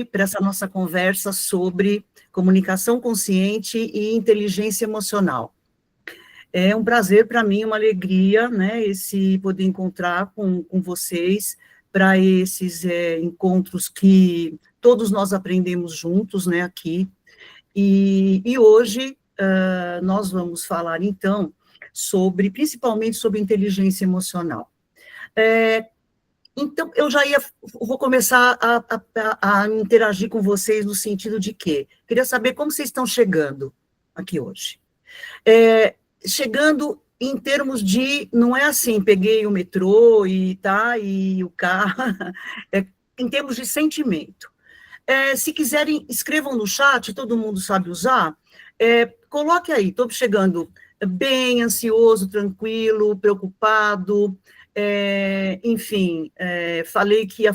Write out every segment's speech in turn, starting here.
para essa nossa conversa sobre comunicação consciente e inteligência emocional. É um prazer para mim, uma alegria, né, esse poder encontrar com vocês para esses encontros que todos nós aprendemos juntos, né, aqui. E hoje nós vamos falar, então, principalmente sobre inteligência emocional. Então, vou começar a interagir com vocês no sentido de que queria saber como vocês estão chegando aqui hoje. Chegando em termos de, não é assim, peguei o metrô e o carro, em termos de sentimento. Se quiserem, escrevam no chat, todo mundo sabe usar, coloque aí, estou chegando bem, ansioso, tranquilo, preocupado, enfim, falei que ia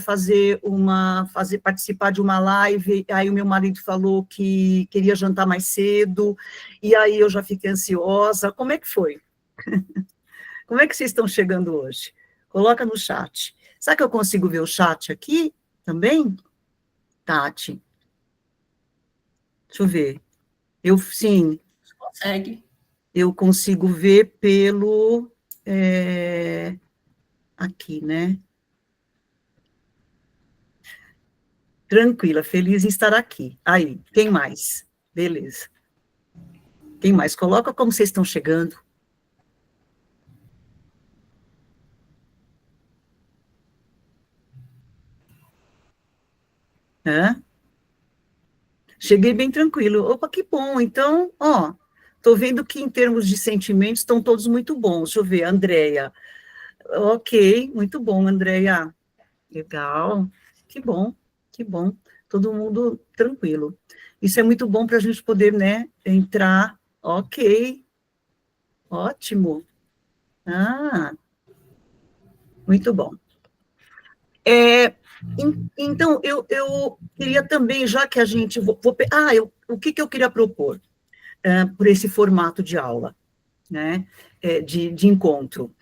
participar de uma live, aí o meu marido falou que queria jantar mais cedo, e aí eu já fiquei ansiosa. Como é que foi? Como é que vocês estão chegando hoje? Coloca no chat. Será que eu consigo ver o chat aqui também? Tati. Deixa eu ver. Sim. Consegue. Eu consigo ver pelo... aqui, né? Tranquila, feliz em estar aqui. Aí, quem mais? Beleza. Quem mais? Coloca como vocês estão chegando. Cheguei bem tranquilo. Opa, que bom. Então, estou vendo que em termos de sentimentos estão todos muito bons. Deixa eu ver, Andréia. Ok, muito bom, Andréia. Legal. Que bom, que bom. Todo mundo tranquilo. Isso é muito bom para a gente poder, né, entrar. Ok. Ótimo. Muito bom. Então, eu queria também, já que a gente... o que eu queria propor por esse formato de aula, né, de encontro?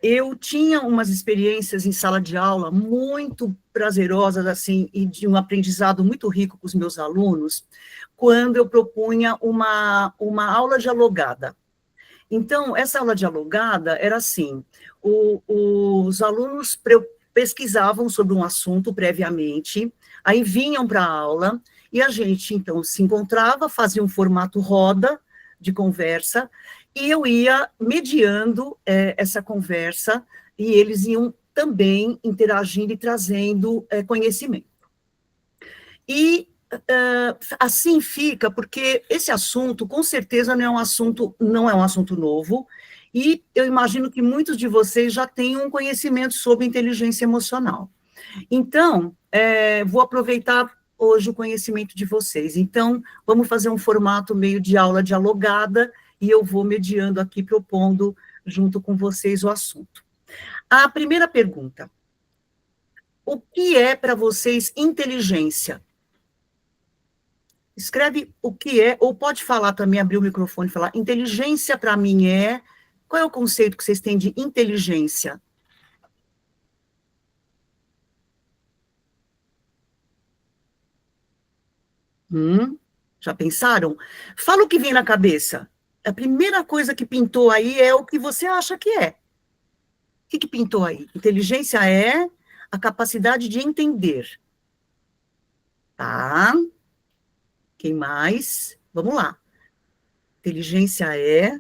Eu tinha umas experiências em sala de aula muito prazerosas, assim, e de um aprendizado muito rico com os meus alunos, quando eu propunha uma aula dialogada. Então, essa aula dialogada era assim, os alunos pesquisavam sobre um assunto previamente, aí vinham para a aula, e a gente, então, se encontrava, fazia um formato roda de conversa, e eu ia mediando essa conversa, e eles iam também interagindo e trazendo conhecimento. E assim fica, porque esse assunto, com certeza, não é um assunto novo, e eu imagino que muitos de vocês já tenham um conhecimento sobre inteligência emocional. Então, vou aproveitar hoje o conhecimento de vocês. Então, vamos fazer um formato meio de aula dialogada, e eu vou mediando aqui, propondo junto com vocês o assunto. A primeira pergunta: o que é para vocês inteligência? Escreve o que é, ou pode falar também, abrir o microfone e falar, inteligência para mim é... Qual é o conceito que vocês têm de inteligência? Já pensaram? Fala o que vem na cabeça. A primeira coisa que pintou aí é o que você acha que é. O que pintou aí? Inteligência é a capacidade de entender. Tá? Quem mais? Vamos lá. Inteligência é...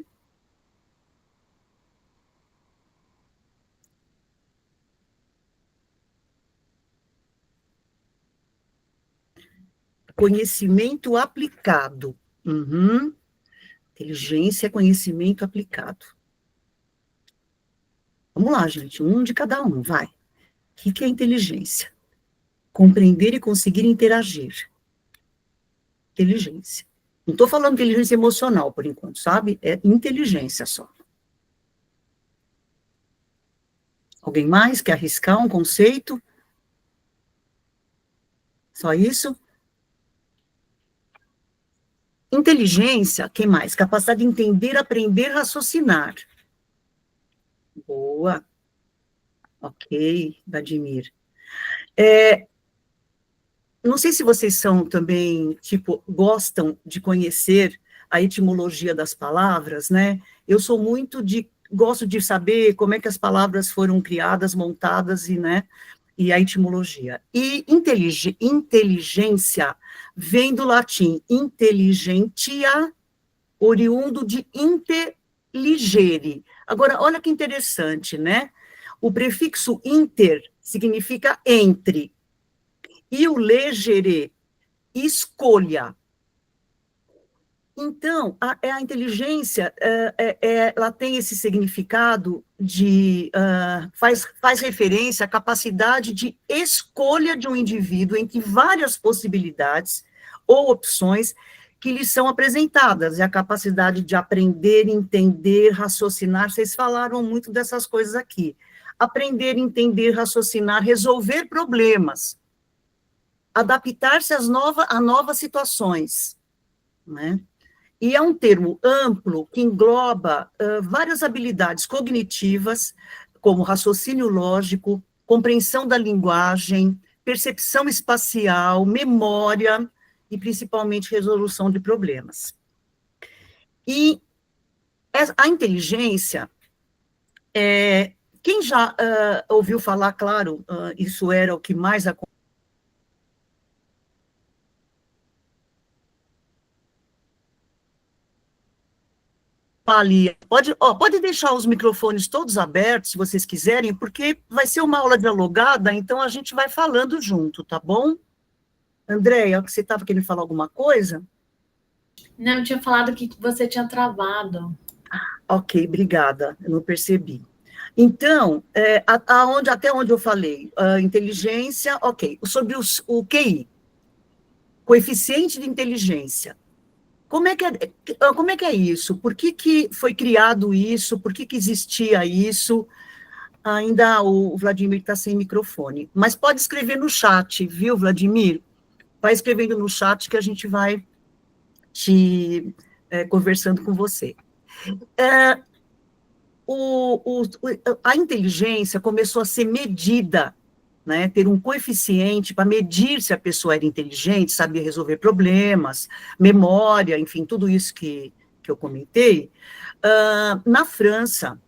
conhecimento aplicado. Inteligência é conhecimento aplicado. Vamos lá, gente, um de cada um, vai. O que é inteligência? Compreender e conseguir interagir. Inteligência. Não estou falando de inteligência emocional, por enquanto, sabe? É inteligência só. Alguém mais quer arriscar um conceito? Só isso? Inteligência, quem mais? Capacidade de entender, aprender, raciocinar. Boa. Ok, Vladimir. não sei se vocês são também, tipo, gostam de conhecer a etimologia das palavras, né? Eu sou muito gosto de saber como é que as palavras foram criadas, montadas e, né, e a etimologia. E inteligência vem do latim intelligentia, oriundo de intelligere. Agora, olha que interessante, né? O prefixo inter significa entre, e o legere, escolha. Então, a inteligência, ela tem esse significado de, faz referência à capacidade de escolha de um indivíduo entre várias possibilidades ou opções que lhe são apresentadas, e a capacidade de aprender, entender, raciocinar. Vocês falaram muito dessas coisas aqui. Aprender, entender, raciocinar, resolver problemas, adaptar-se a novas situações, né? E é um termo amplo que engloba várias habilidades cognitivas, como raciocínio lógico, compreensão da linguagem, percepção espacial, memória e, principalmente, resolução de problemas. E a inteligência, quem já ouviu falar, claro, isso era o que mais aconteceu, ali. Pode deixar os microfones todos abertos, se vocês quiserem, porque vai ser uma aula dialogada, então a gente vai falando junto, tá bom? Andréia, você estava querendo falar alguma coisa? Não, eu tinha falado que você tinha travado. Ok, obrigada, eu não percebi. Então, até onde eu falei? Inteligência, ok. Sobre o QI, coeficiente de inteligência. Como é que é isso? Por que foi criado isso? Por que existia isso? Ainda o Vladimir está sem microfone. Mas pode escrever no chat, viu, Vladimir? Vai escrevendo no chat que a gente vai conversando com você. A inteligência começou a ser medida, né, ter um coeficiente para medir se a pessoa era inteligente, sabia resolver problemas, memória, enfim, tudo isso que eu comentei. Na França,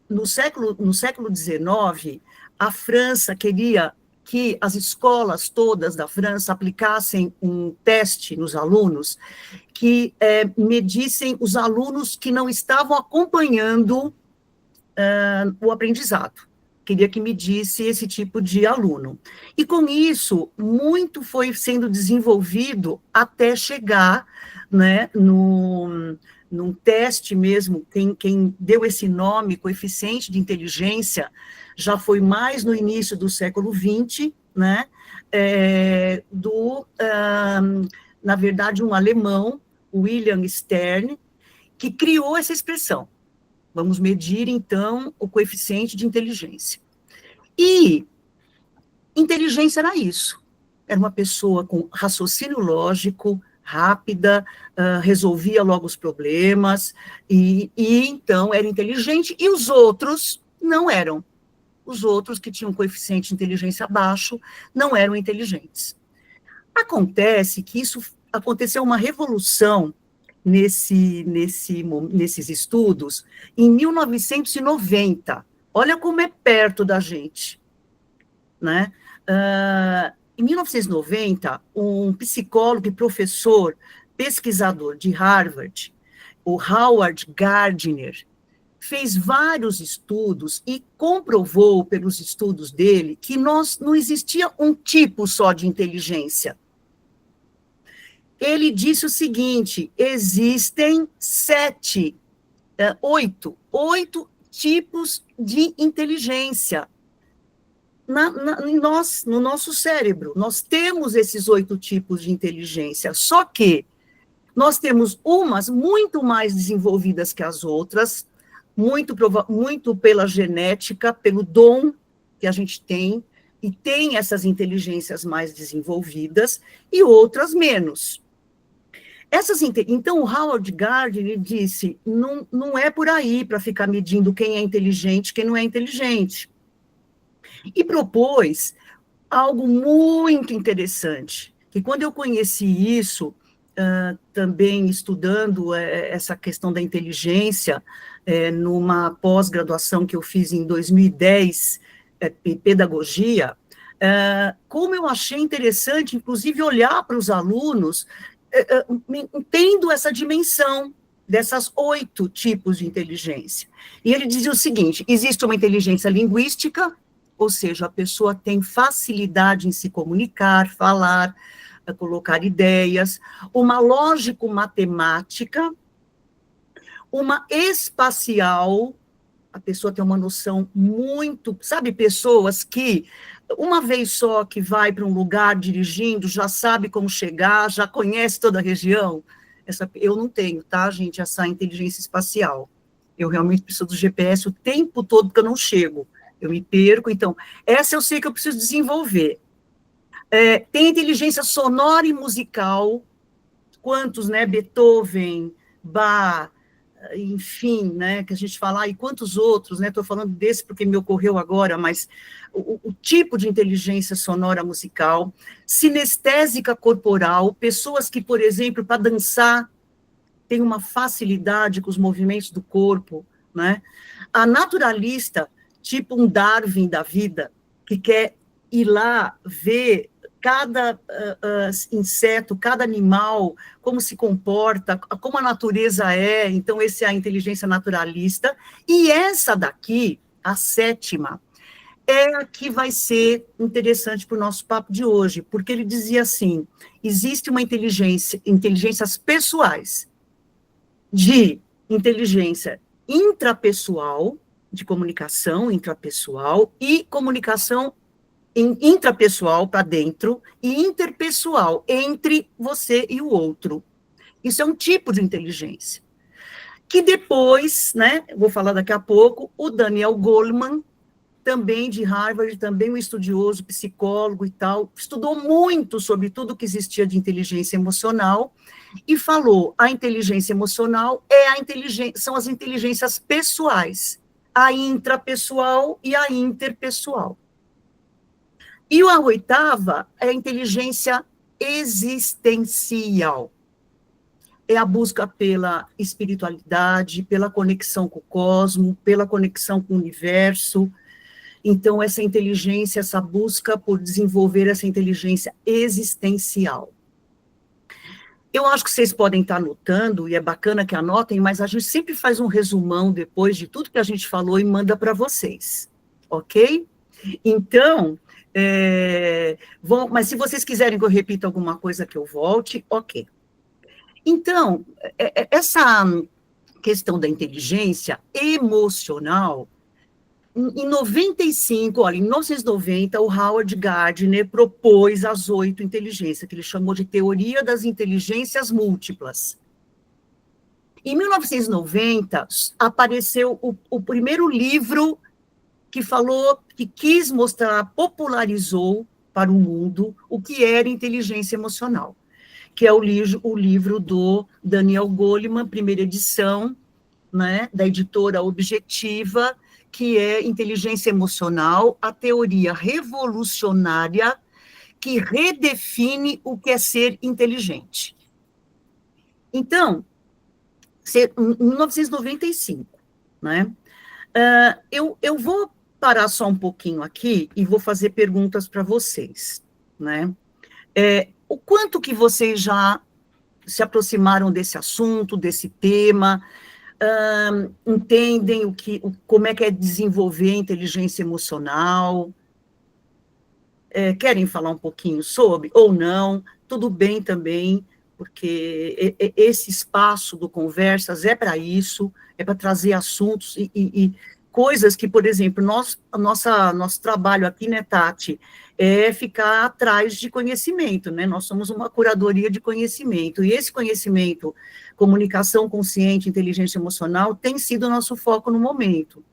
no século XIX, a França queria que as escolas todas da França aplicassem um teste nos alunos que medissem os alunos que não estavam acompanhando o aprendizado. Queria que medisse esse tipo de aluno. E com isso, muito foi sendo desenvolvido até chegar, né, num teste mesmo, quem deu esse nome, coeficiente de inteligência, já foi mais no início do século XX, né, na verdade, um alemão, William Stern, que criou essa expressão. Vamos medir, então, o coeficiente de inteligência. E inteligência era isso. Era uma pessoa com raciocínio lógico, rápida, resolvia logo os problemas, e então era inteligente, e os outros não eram. Os outros que tinham coeficiente de inteligência baixo não eram inteligentes. Acontece que isso aconteceu uma revolução nesses estudos em 1990. Olha como é perto da gente, né? Em 1990, um psicólogo e professor, pesquisador de Harvard, o Howard Gardner, fez vários estudos e comprovou pelos estudos dele que não existia um tipo só de inteligência. Ele disse o seguinte: existem oito tipos de inteligência no nosso cérebro. Nós temos esses 8 tipos de inteligência, só que nós temos umas muito mais desenvolvidas que as outras, muito pela genética, pelo dom que a gente tem, e tem essas inteligências mais desenvolvidas, e outras menos. Então, o Howard Gardner disse, não é por aí para ficar medindo quem é inteligente, quem não é inteligente. E propôs algo muito interessante, que quando eu conheci isso, também estudando essa questão da inteligência, numa pós-graduação que eu fiz em 2010, em pedagogia, como eu achei interessante, inclusive, olhar para os alunos, tendo essa dimensão dessas 8 tipos de inteligência. E ele dizia o seguinte: existe uma inteligência linguística, ou seja, a pessoa tem facilidade em se comunicar, falar, colocar ideias, uma lógico-matemática, uma espacial, a pessoa tem uma noção muito, sabe, pessoas que, uma vez só que vai para um lugar dirigindo, já sabe como chegar, já conhece toda a região. Eu não tenho, tá, gente, essa inteligência espacial. Eu realmente preciso do GPS o tempo todo, porque eu não chego. Eu me perco, então, essa eu sei que eu preciso desenvolver. Tem inteligência sonora e musical, quantos, né, Beethoven, Bach, enfim, né, que a gente fala, e quantos outros, né, estou falando desse porque me ocorreu agora, mas o tipo de inteligência sonora musical, sinestésica corporal, pessoas que, por exemplo, para dançar, têm uma facilidade com os movimentos do corpo, né, a naturalista, tipo um Darwin da vida, que quer ir lá ver cada inseto, cada animal, como se comporta, como a natureza é, então essa é a inteligência naturalista, e essa daqui, a 7ª, é a que vai ser interessante para o nosso papo de hoje, porque ele dizia assim, existe uma inteligências pessoais, de inteligência intrapessoal, de comunicação intrapessoal, e comunicação intrapessoal para dentro e interpessoal entre você e o outro. Isso é um tipo de inteligência. Que depois, né, vou falar daqui a pouco, o Daniel Goleman, também de Harvard, também um estudioso, psicólogo e tal, estudou muito sobre tudo que existia de inteligência emocional e falou, a inteligência emocional são as inteligências pessoais, a intrapessoal e a interpessoal. E a 8ª é a inteligência existencial. É a busca pela espiritualidade, pela conexão com o cosmos, pela conexão com o universo. Então, essa inteligência, essa busca por desenvolver essa inteligência existencial. Eu acho que vocês podem estar anotando, e é bacana que anotem, mas a gente sempre faz um resumão depois de tudo que a gente falou e manda para vocês, ok? Então, mas se vocês quiserem que eu repita alguma coisa que eu volte, ok. Então, essa questão da inteligência emocional, em 95, olha, em 1990, o Howard Gardner propôs as 8 inteligências, que ele chamou de teoria das inteligências múltiplas. Em 1990, apareceu o primeiro livro que falou, que quis mostrar, popularizou para o mundo o que era inteligência emocional, que é o livro do Daniel Goleman, primeira edição, né, da editora Objetiva, que é Inteligência Emocional, a teoria revolucionária que redefine o que é ser inteligente. Então, em 1995, né, eu vou parar só um pouquinho aqui e vou fazer perguntas para vocês, né? O quanto que vocês já se aproximaram desse assunto, desse tema, entendem como é que é desenvolver inteligência emocional, querem falar um pouquinho sobre, ou não, tudo bem também, porque esse espaço do Conversas é para isso, é para trazer assuntos e coisas que, por exemplo, nosso trabalho aqui, né, Tati, é ficar atrás de conhecimento, né? Nós somos uma curadoria de conhecimento, e esse conhecimento, comunicação consciente, inteligência emocional, tem sido o nosso foco no momento.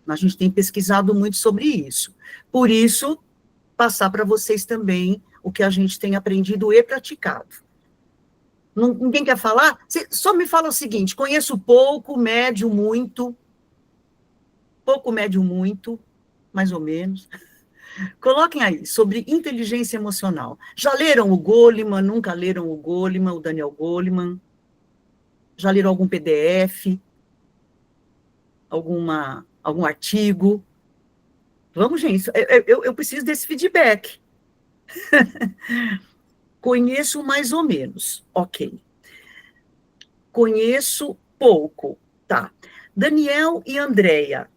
A gente tem pesquisado muito sobre isso. Por isso, passar para vocês também o que a gente tem aprendido e praticado. Ninguém quer falar? Só me fala o seguinte, conheço pouco, médio, muito, pouco, médio, muito, mais ou menos. Coloquem aí, sobre inteligência emocional. Já leram o Goleman? Nunca leram o Goleman, o Daniel Goleman? Já leram algum PDF? Algum artigo? Vamos, gente, eu preciso desse feedback. Conheço mais ou menos, ok. Conheço pouco, tá. Daniel e Andréia,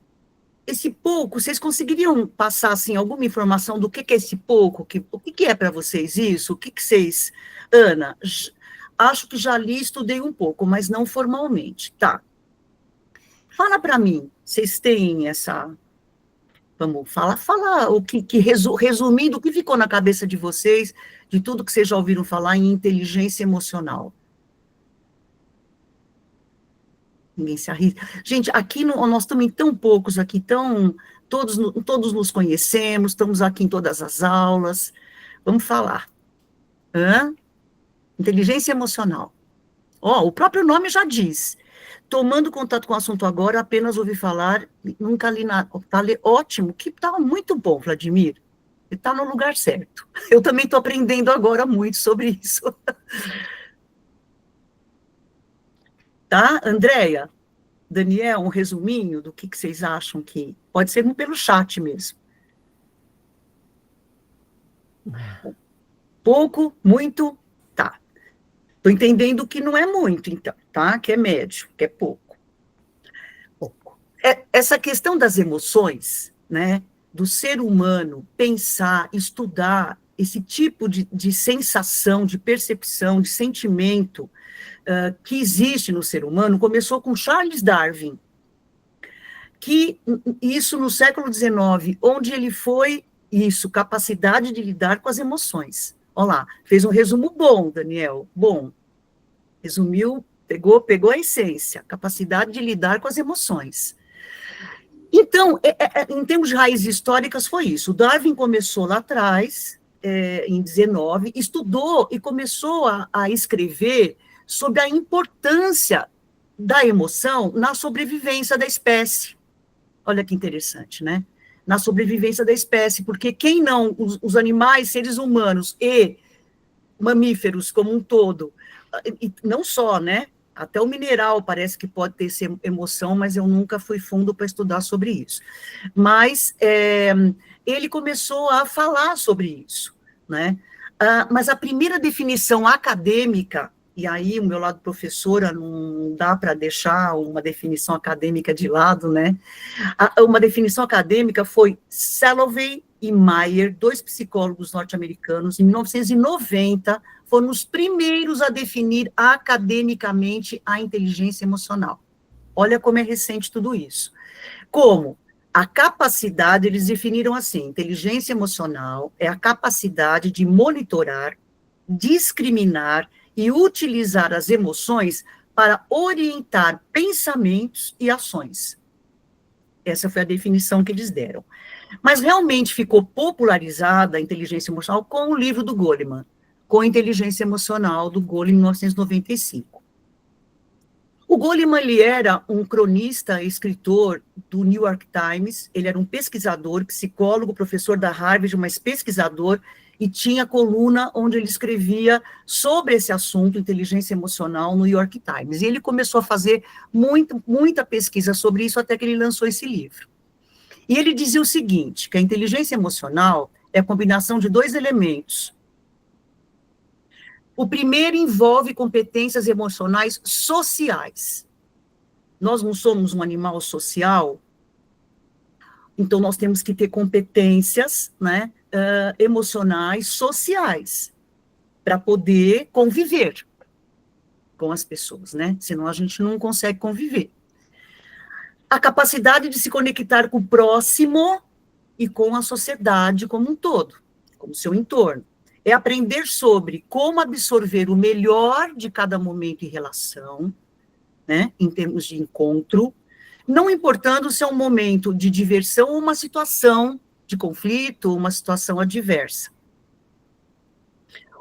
esse pouco, vocês conseguiriam passar, assim, alguma informação do que é esse pouco? O que é para vocês isso? O que vocês... Ana, acho que já li, estudei um pouco, mas não formalmente, tá. Fala para mim, vocês têm essa... Vamos falar o resumindo, o que ficou na cabeça de vocês, de tudo que vocês já ouviram falar em inteligência emocional. Ninguém se arrisca. Gente, aqui nós estamos em tão poucos aqui, todos nos conhecemos, estamos aqui em todas as aulas. Vamos falar. Inteligência emocional. O próprio nome já diz. Tomando contato com o assunto agora, apenas ouvi falar, nunca li nada. Tá, ótimo, que tá muito bom, Vladimir. Ele está no lugar certo. Eu também estou aprendendo agora muito sobre isso. Tá, Andréia? Daniel, um resuminho do que vocês acham que... Pode ser pelo chat mesmo. Pouco, muito, tá. Estou entendendo que não é muito, então, tá? Que é médio, que é pouco. Essa questão das emoções, né? Do ser humano pensar, estudar esse tipo de sensação, de percepção, de sentimento que existe no ser humano, começou com Charles Darwin, que isso no século XIX, onde ele foi isso, capacidade de lidar com as emoções. Olha lá, fez um resumo bom, Daniel, bom. Resumiu, pegou a essência, capacidade de lidar com as emoções. Então, em termos de raízes históricas, foi isso. O Darwin começou lá atrás, em 19, estudou e começou a escrever sobre a importância da emoção na sobrevivência da espécie. Olha que interessante, né? Na sobrevivência da espécie, porque quem não, os animais, seres humanos e mamíferos como um todo, e não só, né? Até o mineral parece que pode ter emoção, mas eu nunca fui fundo para estudar sobre isso. Mas ele começou a falar sobre isso, né? Mas a primeira definição acadêmica, e aí o meu lado professora não dá para deixar uma definição acadêmica de lado, né? Uma definição acadêmica foi Salovey e Mayer, dois psicólogos norte-americanos, em 1990, foram os primeiros a definir academicamente a inteligência emocional. Olha como é recente tudo isso. Como? A capacidade, eles definiram assim, inteligência emocional é a capacidade de monitorar, discriminar e utilizar as emoções para orientar pensamentos e ações. Essa foi a definição que eles deram. Mas realmente ficou popularizada a inteligência emocional com o livro do Goleman, com a inteligência emocional do Goleman, em 1995. O Goleman, ele era um cronista, escritor do New York Times, ele era um pesquisador, psicólogo, professor da Harvard, mas pesquisador, e tinha coluna onde ele escrevia sobre esse assunto, inteligência emocional, no New York Times. E ele começou a fazer muita pesquisa sobre isso até que ele lançou esse livro. E ele dizia o seguinte, que a inteligência emocional é a combinação de dois elementos. O primeiro envolve competências emocionais sociais. Nós não somos um animal social, então nós temos que ter competências, né, emocionais sociais para poder conviver com as pessoas, né? Senão a gente não consegue conviver. A capacidade de se conectar com o próximo e com a sociedade como um todo, como seu entorno. É aprender sobre como absorver o melhor de cada momento e relação, né, em termos de encontro, não importando se é um momento de diversão ou uma situação de conflito, uma situação adversa.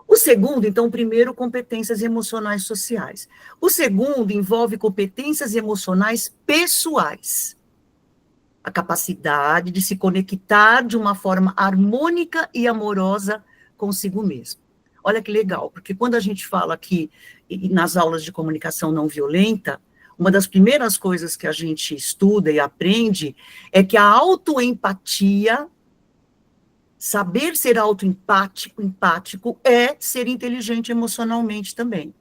O segundo, então, o primeiro, competências emocionais sociais. O segundo envolve competências emocionais pessoais. a capacidade de se conectar de uma forma harmônica e amorosa consigo mesmo. Olha que legal, porque quando a gente fala aqui nas aulas de comunicação não violenta, uma das primeiras coisas que a gente estuda e aprende é que a autoempatia, saber ser empático é ser inteligente emocionalmente também.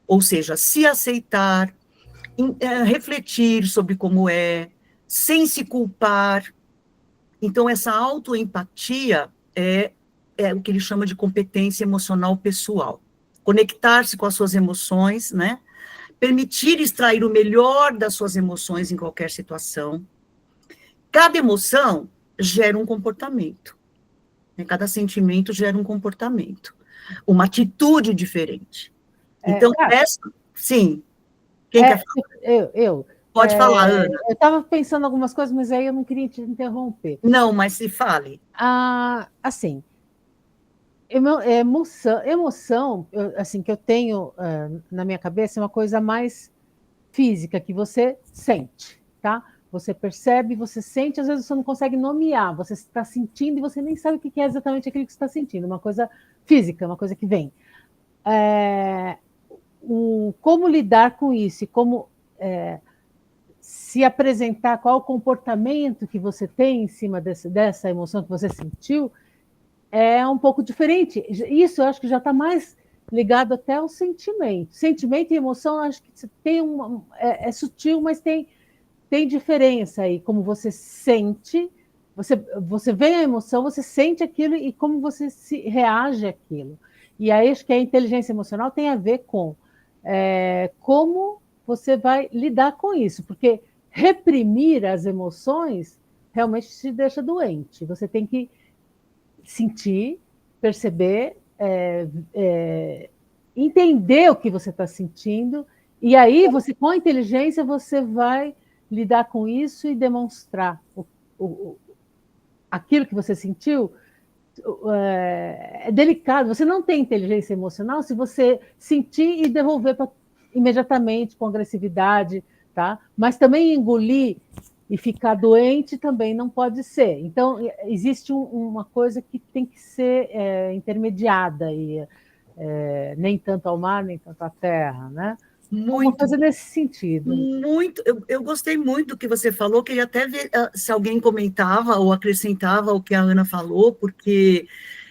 Ou seja, se aceitar, refletir sobre como é, sem se culpar. Então, essa autoempatia é o que ele chama de competência emocional pessoal. Conectar-se com as suas emoções, né? Permitir extrair o melhor das suas emoções em qualquer situação. Cada emoção gera um comportamento. Né? Cada sentimento gera um comportamento. Uma atitude diferente. Então, sim. Quem quer falar? Eu. Pode falar, Ana. Eu estava pensando algumas coisas, mas aí eu não queria te interromper. Não, mas se fale. Assim, emoção assim, que eu tenho na minha cabeça é uma coisa mais física, que você sente, tá? Você percebe, você sente, às vezes você não consegue nomear, você está sentindo e você nem sabe o que é exatamente aquilo que você está sentindo, uma coisa física, uma coisa que vem. Como lidar com isso e como se apresentar, qual o comportamento que você tem em cima dessa emoção que você sentiu, é um pouco diferente. Isso eu acho que já está mais ligado até ao sentimento. Sentimento e emoção, acho que tem é sutil, mas tem diferença aí, como você sente, você vê a emoção, você sente aquilo e como você reage àquilo. E aí acho que a inteligência emocional tem a ver com como você vai lidar com isso, porque reprimir as emoções realmente te deixa doente. Você tem que sentir, perceber, entender o que você está sentindo, e aí você, com a inteligência, você vai lidar com isso e demonstrar aquilo que você sentiu. É delicado, você não tem inteligência emocional se você sentir e devolver imediatamente com agressividade, tá? Mas também engolir e ficar doente também não pode ser. Então, existe uma coisa que tem que ser intermediada, e nem tanto ao mar, nem tanto à terra, né? Muito. Uma coisa nesse sentido. Muito. Eu gostei muito do que você falou, queria até ver se alguém comentava ou acrescentava o que a Ana falou, porque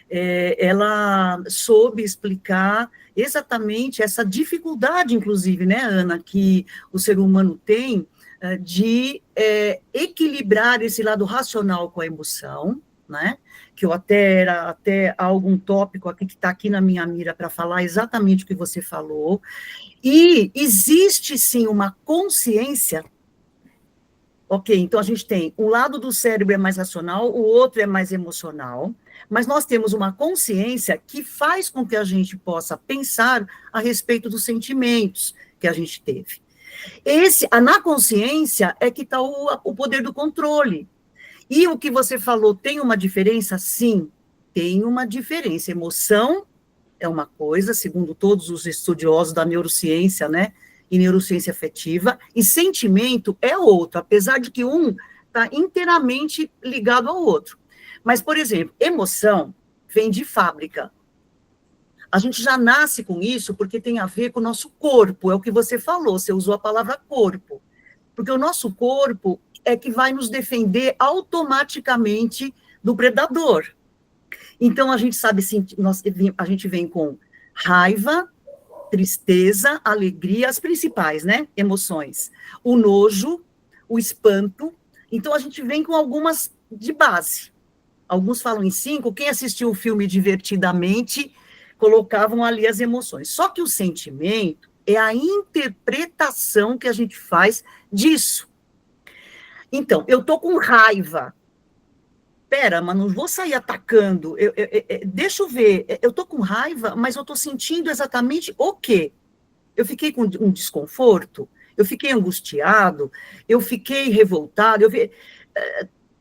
ela soube explicar exatamente essa dificuldade, inclusive, né, Ana, que o ser humano tem de equilibrar esse lado racional com a emoção, né? Que eu era algum tópico aqui que está aqui na minha mira para falar exatamente o que você falou. E existe sim uma consciência. Ok, então a gente tem um lado do cérebro é mais racional, o outro é mais emocional, mas nós temos uma consciência que faz com que a gente possa pensar a respeito dos sentimentos que a gente teve. Na consciência é que está o poder do controle. E o que você falou, tem uma diferença? Sim, tem uma diferença. Emoção é uma coisa, segundo todos os estudiosos da neurociência, né? E neurociência afetiva, e sentimento é outro, apesar de que um está inteiramente ligado ao outro. Mas, por exemplo, emoção vem de fábrica. A gente já nasce com isso porque tem a ver com o nosso corpo, é o que você falou, você usou a palavra corpo. Porque o nosso corpo é que vai nos defender automaticamente do predador. Então, a gente sabe, a gente vem com raiva, tristeza, alegria, as principais, né, emoções. O nojo, o espanto. Então, a gente vem com algumas de base. Alguns falam em 5, quem assistiu o filme Divertidamente, colocavam ali as emoções. Só que o sentimento é a interpretação que a gente faz disso. Então, eu estou com raiva. Pera, mas não vou sair atacando. Deixa eu ver. Eu estou com raiva, mas eu estou sentindo exatamente o quê? Eu fiquei com um desconforto? Eu fiquei angustiado? Eu fiquei revoltado?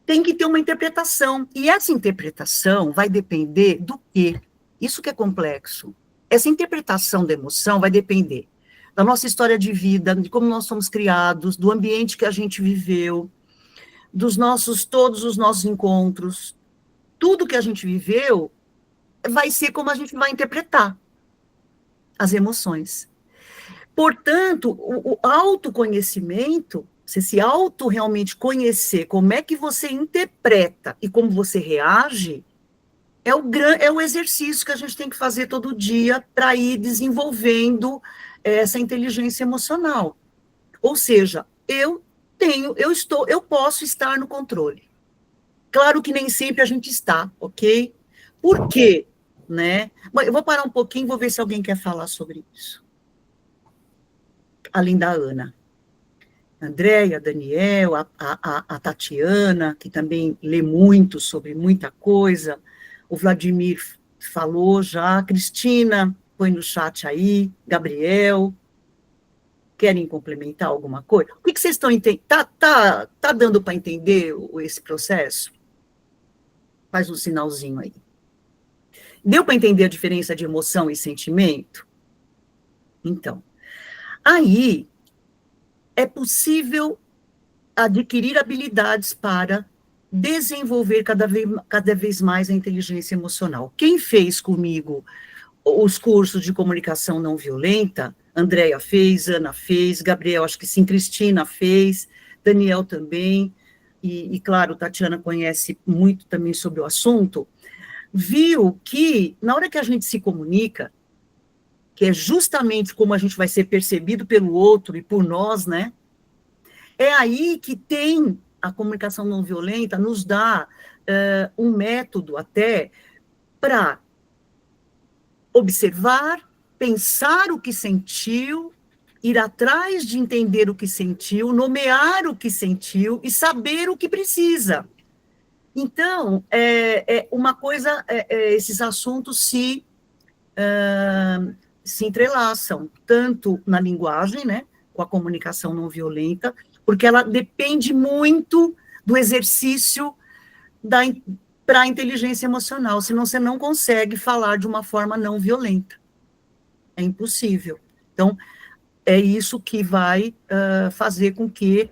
Tem que ter uma interpretação. E essa interpretação vai depender do quê? Isso que é complexo. Essa interpretação da emoção vai depender da nossa história de vida, de como nós somos criados, do ambiente que a gente viveu, todos os nossos encontros, tudo que a gente viveu, vai ser como a gente vai interpretar as emoções. Portanto, o autoconhecimento, você se auto realmente conhecer como é que você interpreta e como você reage, é o exercício que a gente tem que fazer todo dia para ir desenvolvendo essa inteligência emocional. Ou seja, eu posso estar no controle. Claro que nem sempre a gente está, ok? Por quê? Né? Bom, eu vou parar um pouquinho, vou ver se alguém quer falar sobre isso. Além da Ana. Andréia, Daniel, a Tatiana, que também lê muito sobre muita coisa, o Vladimir falou já, a Cristina, põe no chat aí, Gabriel, querem complementar alguma coisa? O que vocês estão entendendo? Tá dando para entender esse processo? Faz um sinalzinho aí. Deu para entender a diferença de emoção e sentimento? Então, aí é possível adquirir habilidades para desenvolver cada vez mais a inteligência emocional. Quem fez comigo os cursos de comunicação não violenta, Andréia fez, Ana fez, Gabriel, acho que sim, Cristina fez, Daniel também, e claro, Tatiana conhece muito também sobre o assunto, viu que, na hora que a gente se comunica, que é justamente como a gente vai ser percebido pelo outro e por nós, né? É aí que tem a comunicação não violenta, nos dá um método até para observar, pensar o que sentiu, ir atrás de entender o que sentiu, nomear o que sentiu e saber o que precisa. Então, uma coisa, esses assuntos se entrelaçam, tanto na linguagem, né, com a comunicação não violenta, porque ela depende muito do exercício para a inteligência emocional, senão você não consegue falar de uma forma não violenta. É impossível. Então, é isso que vai fazer com que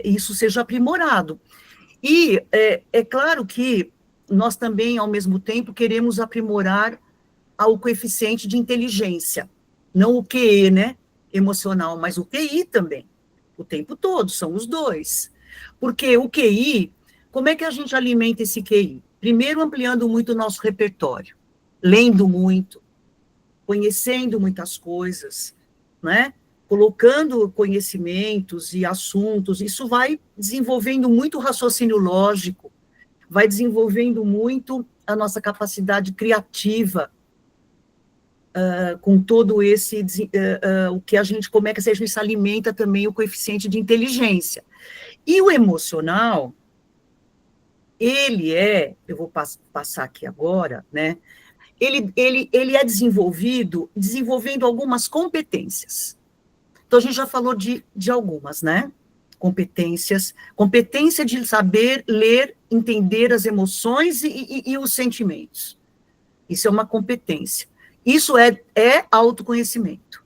isso seja aprimorado. E é claro que nós também, ao mesmo tempo, queremos aprimorar o coeficiente de inteligência, não o QE, né, emocional, mas o QI também, o tempo todo, são os dois. Porque o QI, como é que a gente alimenta esse QI? Primeiro, ampliando muito o nosso repertório, lendo muito, conhecendo muitas coisas, né? Colocando conhecimentos e assuntos, isso vai desenvolvendo muito o raciocínio lógico, vai desenvolvendo muito a nossa capacidade criativa, com todo esse, o que a gente, como é que a gente se alimenta também o coeficiente de inteligência. E o emocional, ele eu vou passar aqui agora, né? Ele é desenvolvendo algumas competências. Então, a gente já falou de algumas, né? Competência de saber ler, entender as emoções e os sentimentos. Isso é uma competência. Isso é autoconhecimento.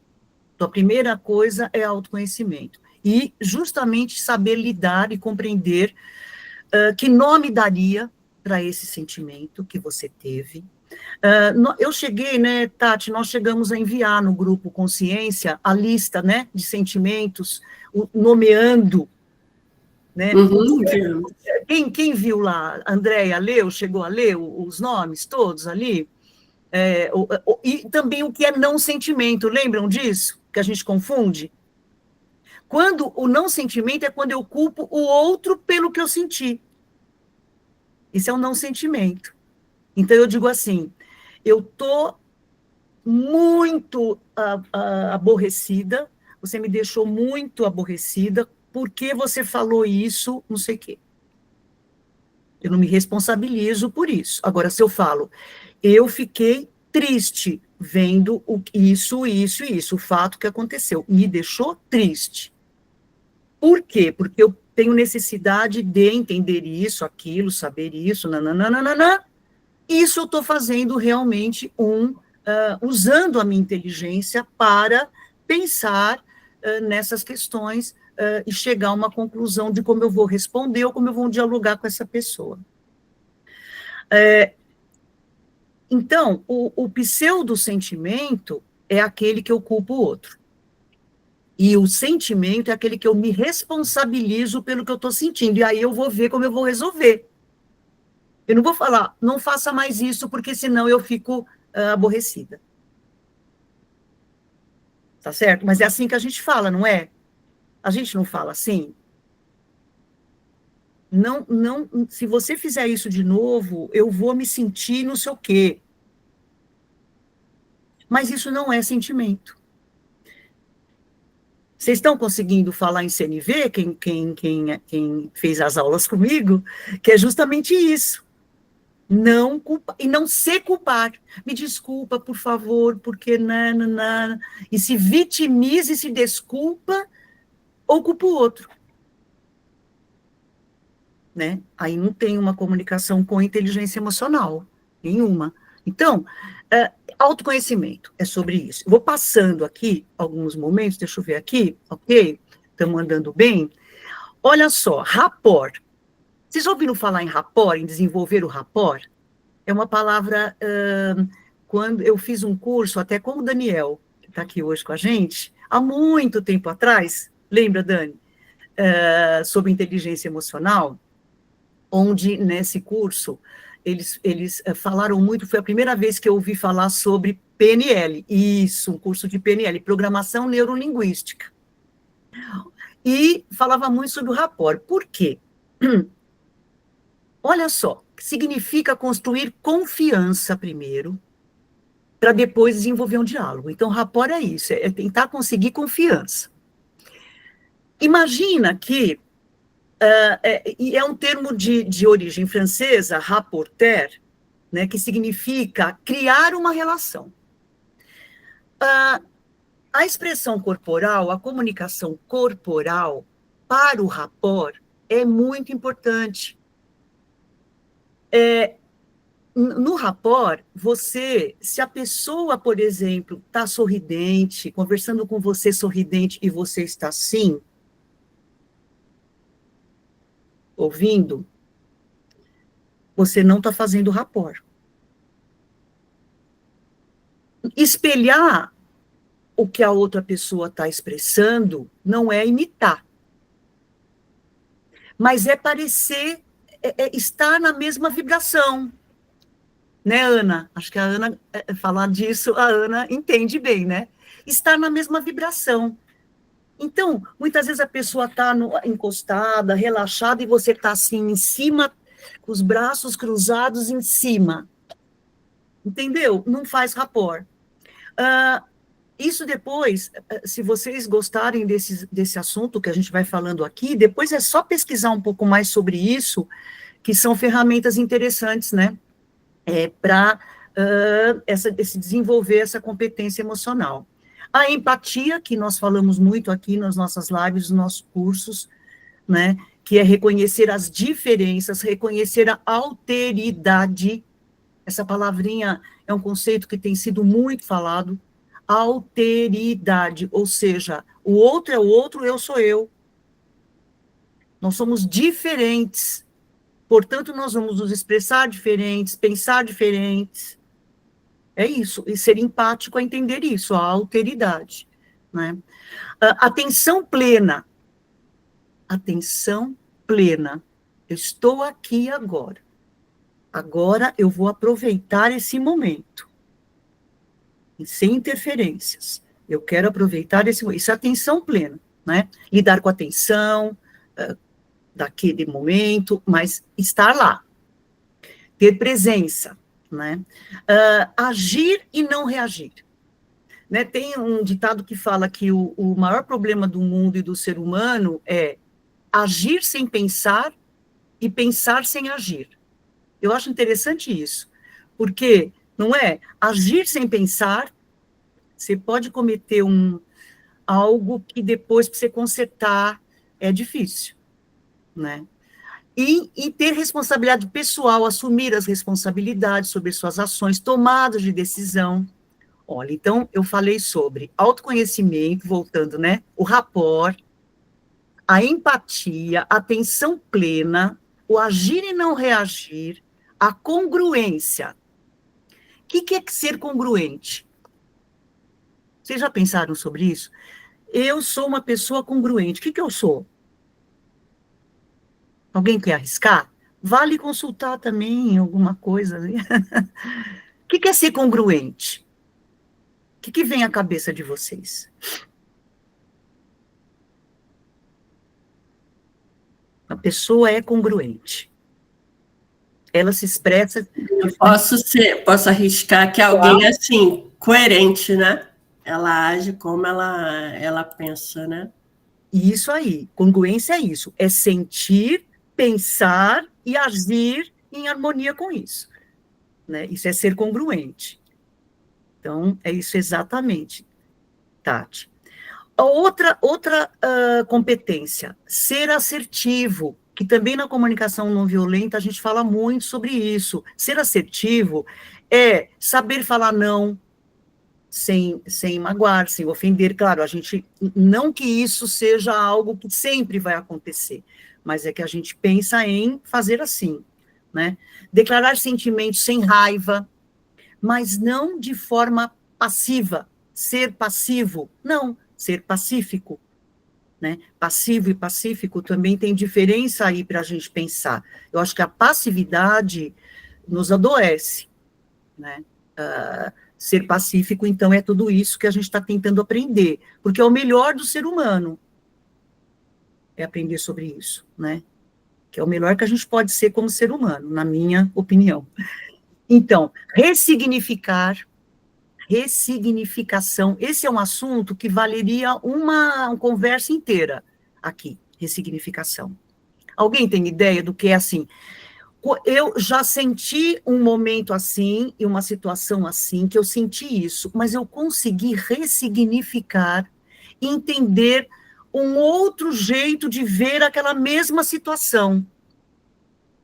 Então, a primeira coisa é autoconhecimento. E justamente saber lidar e compreender que nome daria para esse sentimento que você teve. Eu cheguei, né, Tati, nós chegamos a enviar no grupo Consciência a lista, né, de sentimentos, nomeando, né? Quem viu lá? Andréia leu, chegou a ler os nomes todos ali? E também o que é não sentimento, lembram disso? Que a gente confunde? Quando o não sentimento é quando eu culpo o outro pelo que eu senti. Isso é um não sentimento. Então, eu digo assim, eu estou muito aborrecida, você me deixou muito aborrecida, porque você falou isso, não sei o quê. Eu não me responsabilizo por isso. Agora, se eu falo, eu fiquei triste vendo isso, o fato que aconteceu, me deixou triste. Por quê? Porque eu tenho necessidade de entender isso, aquilo, saber isso, nananana. Isso eu estou fazendo realmente usando a minha inteligência para pensar nessas questões e chegar a uma conclusão de como eu vou responder ou como eu vou dialogar com essa pessoa. Então, o pseudo-sentimento é aquele que eu culpo o outro. E o sentimento é aquele que eu me responsabilizo pelo que eu estou sentindo. E aí eu vou ver como eu vou resolver. Eu não vou falar, não faça mais isso, porque senão eu fico aborrecida. Tá certo? Mas é assim que a gente fala, não é? A gente não fala assim? Não, se você fizer isso de novo, eu vou me sentir não sei o quê. Mas isso não é sentimento. Vocês estão conseguindo falar em CNV, quem fez as aulas comigo, que é justamente isso. Não culpa, e não se culpar. Me desculpa, por favor, porque nanana, e se vitimiza e se desculpa, ou culpa o outro. Né? Aí não tem uma comunicação com inteligência emocional, nenhuma. Então, autoconhecimento é sobre isso. Eu vou passando aqui alguns momentos, deixa eu ver aqui, ok? Estamos andando bem. Olha só, rapport. Vocês já ouviram falar em rapport, em desenvolver o rapport? É uma palavra, quando eu fiz um curso, até com o Daniel, que está aqui hoje com a gente, há muito tempo atrás, lembra, Dani? Sobre inteligência emocional, onde, nesse curso, eles falaram muito, foi a primeira vez que eu ouvi falar sobre PNL, isso, um curso de PNL, Programação Neurolinguística. E falava muito sobre o rapport. Por quê? Olha só, significa construir confiança primeiro, para depois desenvolver um diálogo. Então, rapport é isso, é tentar conseguir confiança. Imagina que, e é um termo de origem francesa, rapporter, né, que significa criar uma relação. A expressão corporal, a comunicação corporal, para o rapport, é muito importante. No rapport, se a pessoa, por exemplo, está sorridente, conversando com você sorridente, e você está assim, ouvindo, você não está fazendo rapport. Espelhar o que a outra pessoa está expressando não é imitar, mas é parecer, estar na mesma vibração. Né, Ana? Acho que a Ana, falar disso, a Ana entende bem, né? Estar na mesma vibração. Então, muitas vezes a pessoa está encostada, relaxada, e você está assim, em cima, com os braços cruzados em cima. Entendeu? Não faz rapport. Isso depois, se vocês gostarem desse assunto que a gente vai falando aqui, depois é só pesquisar um pouco mais sobre isso, que são ferramentas interessantes, né? Para desenvolver essa competência emocional. A empatia, que nós falamos muito aqui nas nossas lives, nos nossos cursos, né, que é reconhecer as diferenças, reconhecer a alteridade. Essa palavrinha é um conceito que tem sido muito falado. Alteridade, ou seja, o outro é o outro, eu sou eu. Nós somos diferentes. Portanto, nós vamos nos expressar diferentes, pensar diferentes. É isso, e ser empático é entender isso, a alteridade. Né? Atenção plena. Atenção plena. Eu estou aqui agora. Agora eu vou aproveitar esse momento. E sem interferências. Eu quero aproveitar esse momento. Isso é atenção plena. Né? Lidar com a atenção, daquele momento, mas estar lá. Ter presença. Né? Agir e não reagir. Né? Tem um ditado que fala que o maior problema do mundo e do ser humano é agir sem pensar e pensar sem agir. Eu acho interessante isso, porque, não é, agir sem pensar, você pode cometer algo que depois, para você consertar, é difícil, né? E ter responsabilidade pessoal, assumir as responsabilidades sobre suas ações, tomadas de decisão. Olha, então, eu falei sobre autoconhecimento, voltando, né? O rapport, a empatia, a atenção plena, o agir e não reagir, a congruência. O que é ser congruente? Vocês já pensaram sobre isso? Eu sou uma pessoa congruente. O que eu sou? Alguém quer arriscar? Vale consultar também alguma coisa. O que é ser congruente? O que vem à cabeça de vocês? A pessoa é congruente. Ela se expressa... Eu posso arriscar que alguém é assim, coerente, né? Ela age como ela pensa, né? Isso aí, congruência é isso, é sentir, pensar e agir em harmonia com isso, né? Isso é ser congruente. Então, é isso exatamente, Tati. A outra competência, ser assertivo, que também na comunicação não violenta a gente fala muito sobre isso. Ser assertivo é saber falar não, sem magoar, sem ofender. Claro, a gente, não que isso seja algo que sempre vai acontecer, mas é que a gente pensa em fazer assim, né? Declarar sentimentos sem raiva, mas não de forma passiva, ser passivo, não, ser pacífico, né? Passivo e pacífico também tem diferença aí para a gente pensar. Eu acho que a passividade nos adoece, né? Ser pacífico, então, é tudo isso que a gente está tentando aprender, porque é o melhor do ser humano, é aprender sobre isso, né? Que é o melhor que a gente pode ser como ser humano, na minha opinião. Então, ressignificação, esse é um assunto que valeria uma conversa inteira aqui, ressignificação. Alguém tem ideia do que é assim? Eu já senti um momento assim, e uma situação assim, que eu senti isso, mas eu consegui ressignificar, entender um outro jeito de ver aquela mesma situação.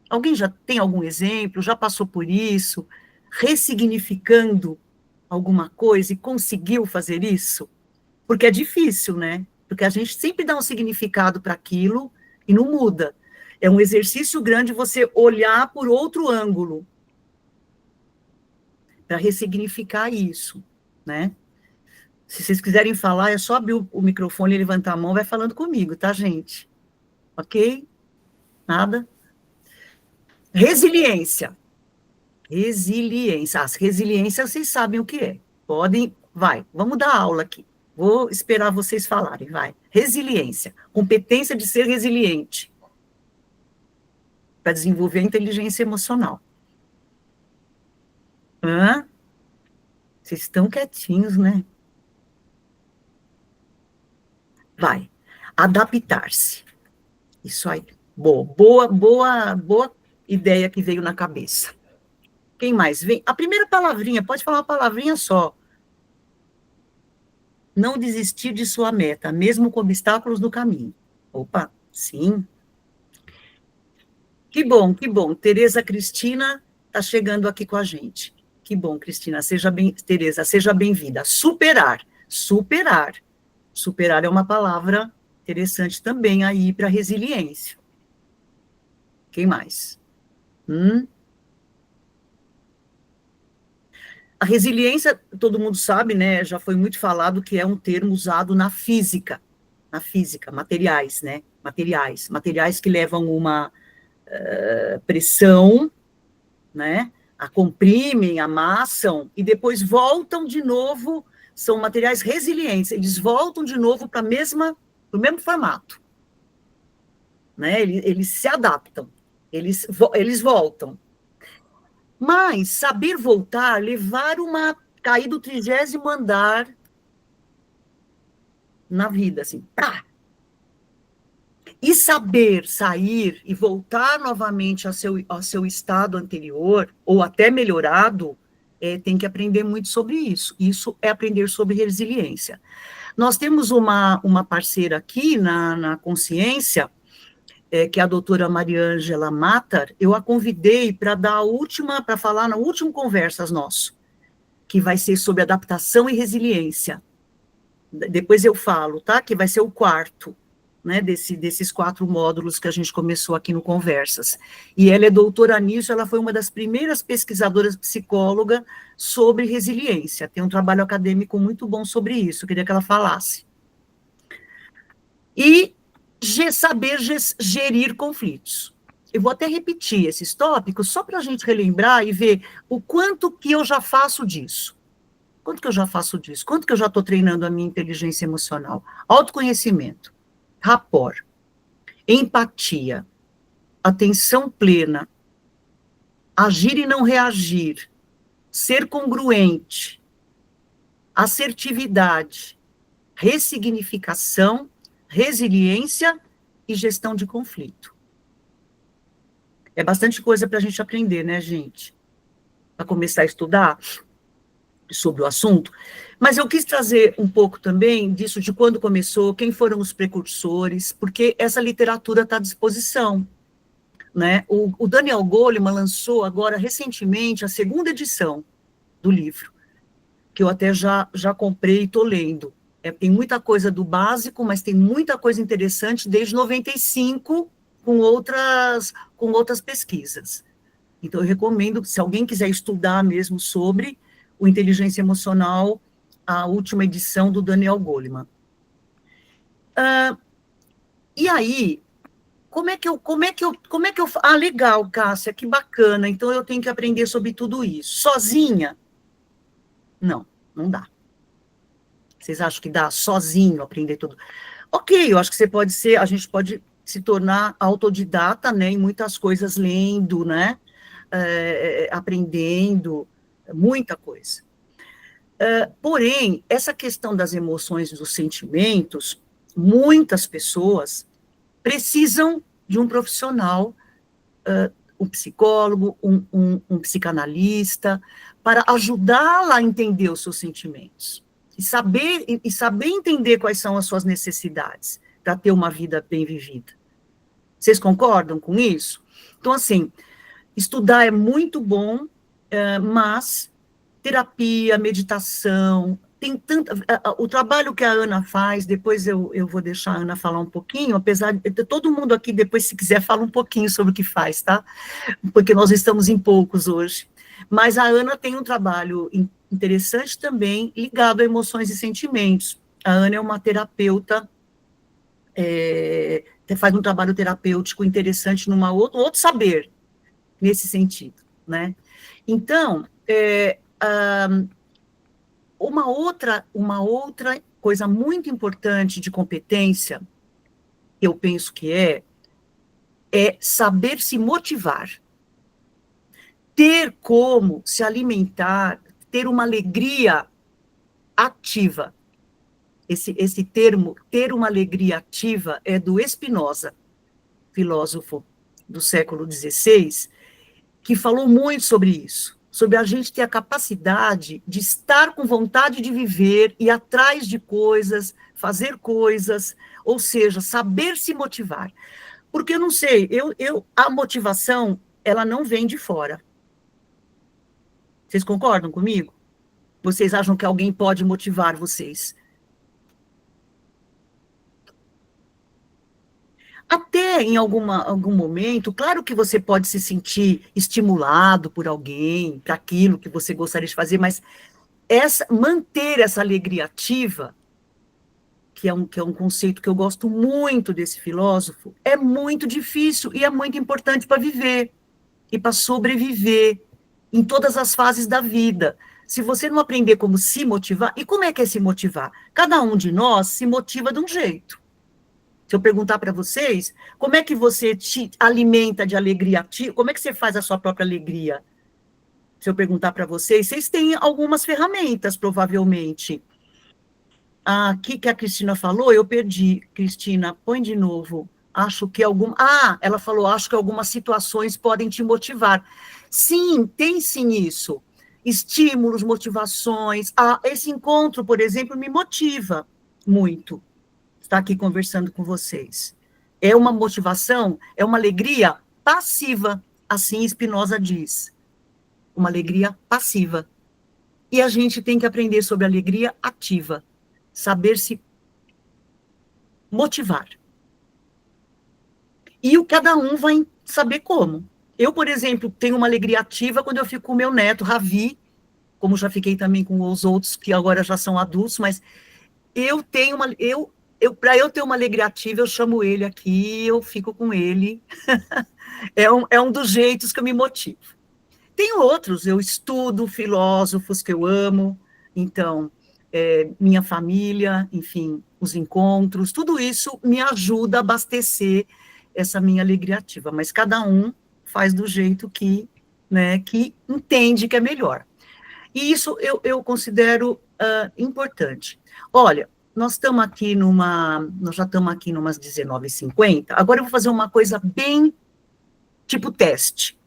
Alguém já tem algum exemplo, já passou por isso, ressignificando alguma coisa e conseguiu fazer isso? Porque é difícil, né? Porque a gente sempre dá um significado para aquilo e não muda. É um exercício grande você olhar por outro ângulo para ressignificar isso, né? Se vocês quiserem falar, é só abrir o microfone e levantar a mão, vai falando comigo, tá, gente? Ok? Nada? Resiliência. Resiliência. As resiliências, vocês sabem o que é. Podem, vamos dar aula aqui. Vou esperar vocês falarem, vai. Resiliência. Competência de ser resiliente. Para desenvolver a inteligência emocional. Vocês estão quietinhos, né? Vai. Adaptar-se. Isso aí. Boa ideia que veio na cabeça. Quem mais vem? A primeira palavrinha, pode falar uma palavrinha só. Não desistir de sua meta, mesmo com obstáculos no caminho. Opa, sim. Que bom. Tereza Cristina está chegando aqui com a gente. Que bom, Cristina. Tereza, seja bem-vinda. Superar é uma palavra interessante também aí para resiliência. Quem mais? A resiliência, todo mundo sabe, né? Já foi muito falado que é um termo usado na física, materiais, né? Materiais que levam uma pressão, né? A comprimem, amassam e depois voltam de novo. São materiais resilientes, eles voltam de novo para o mesmo formato. Né? Eles se adaptam, eles voltam. Mas saber voltar, cair do 30º andar na vida, assim, pá! E saber sair e voltar novamente ao seu estado anterior, ou até melhorado, tem que aprender muito sobre isso. Isso é aprender sobre resiliência. Nós temos uma parceira aqui na Consciência, que é a doutora Mariângela Matar. Eu a convidei para falar na última conversa nosso, que vai ser sobre adaptação e resiliência. Depois eu falo, tá? Que vai ser o quarto. né, desses 4 módulos que a gente começou aqui no Conversas. E ela é doutora nisso, ela foi uma das primeiras pesquisadoras psicóloga sobre resiliência, tem um trabalho acadêmico muito bom sobre isso, eu queria que ela falasse. E saber gerir conflitos. Eu vou até repetir esses tópicos, só para a gente relembrar e ver o quanto que eu já faço disso. Quanto que eu já faço disso? Quanto que eu já estou treinando a minha inteligência emocional? Autoconhecimento, rapport, empatia, atenção plena, agir e não reagir, ser congruente, assertividade, ressignificação, resiliência e gestão de conflito. É bastante coisa para a gente aprender, né, gente? Para começar a estudar sobre o assunto. Mas eu quis trazer um pouco também disso, de quando começou, quem foram os precursores, porque essa literatura está à disposição, né? O Daniel Goleman lançou agora, recentemente, a 2ª edição do livro, que eu até já comprei e estou lendo. Tem muita coisa do básico, mas tem muita coisa interessante desde 95, com outras pesquisas. Então, eu recomendo, se alguém quiser estudar mesmo sobre o Inteligência Emocional, a última edição do Daniel Goleman. E aí, como é que eu... Ah, legal, Cássia, que bacana, então eu tenho que aprender sobre tudo isso. Sozinha? Não, não dá. Vocês acham que dá sozinho aprender tudo? Ok, eu acho que a gente pode se tornar autodidata, né, em muitas coisas, lendo, né, aprendendo, muita coisa. Porém, essa questão das emoções e dos sentimentos, muitas pessoas precisam de um profissional, um psicólogo, um psicanalista, para ajudá-la a entender os seus sentimentos. E saber entender quais são as suas necessidades para ter uma vida bem vivida. Vocês concordam com isso? Então, assim, estudar é muito bom, mas terapia, meditação, tem tanta... O trabalho que a Ana faz, depois eu vou deixar a Ana falar um pouquinho, apesar de todo mundo aqui, depois, se quiser, fala um pouquinho sobre o que faz, tá? Porque nós estamos em poucos hoje. Mas a Ana tem um trabalho interessante também, ligado a emoções e sentimentos. A Ana é uma terapeuta, faz um trabalho terapêutico interessante num outro saber, nesse sentido, né? Então, uma outra coisa muito importante de competência, eu penso que é saber se motivar, ter como se alimentar, ter uma alegria ativa. Esse termo, ter uma alegria ativa, é do Spinoza, filósofo do século XVI, que falou muito sobre isso, sobre a gente ter a capacidade de estar com vontade de viver, ir atrás de coisas, fazer coisas, ou seja, saber se motivar. Porque eu não sei, a motivação, ela não vem de fora. Vocês concordam comigo? Vocês acham que alguém pode motivar vocês? Até em algum momento, claro que você pode se sentir estimulado por alguém, para aquilo que você gostaria de fazer, mas manter essa alegria ativa, que é um conceito que eu gosto muito desse filósofo, é muito difícil e é muito importante para viver e para sobreviver em todas as fases da vida. Se você não aprender como se motivar, e como é que é se motivar? Cada um de nós se motiva de um jeito. Se eu perguntar para vocês, como é que você te alimenta de alegria? Como é que você faz a sua própria alegria? Se eu perguntar para vocês têm algumas ferramentas, provavelmente. Aqui que a Cristina falou, eu perdi. Cristina, põe de novo. Acho que ela falou, acho que algumas situações podem te motivar. Sim, tem sim isso. Estímulos, motivações. Esse encontro, por exemplo, me motiva muito. Estar aqui conversando com vocês. É uma motivação, é uma alegria passiva, assim Spinoza diz. Uma alegria passiva. E a gente tem que aprender sobre a alegria ativa. Saber se motivar. E cada um vai saber como. Eu, por exemplo, tenho uma alegria ativa quando eu fico com o meu neto, Ravi, como já fiquei também com os outros que agora já são adultos, mas eu tenho uma... para eu ter uma alegria ativa, eu chamo ele aqui, eu fico com ele. É um dos jeitos que eu me motivo. Tem outros, eu estudo filósofos que eu amo, então, minha família, enfim, os encontros, tudo isso me ajuda a abastecer essa minha alegria ativa, mas cada um faz do jeito que, né, que entende que é melhor. E isso eu considero importante. Olha, nós já estamos aqui numas 19h50, agora eu vou fazer uma coisa bem tipo teste.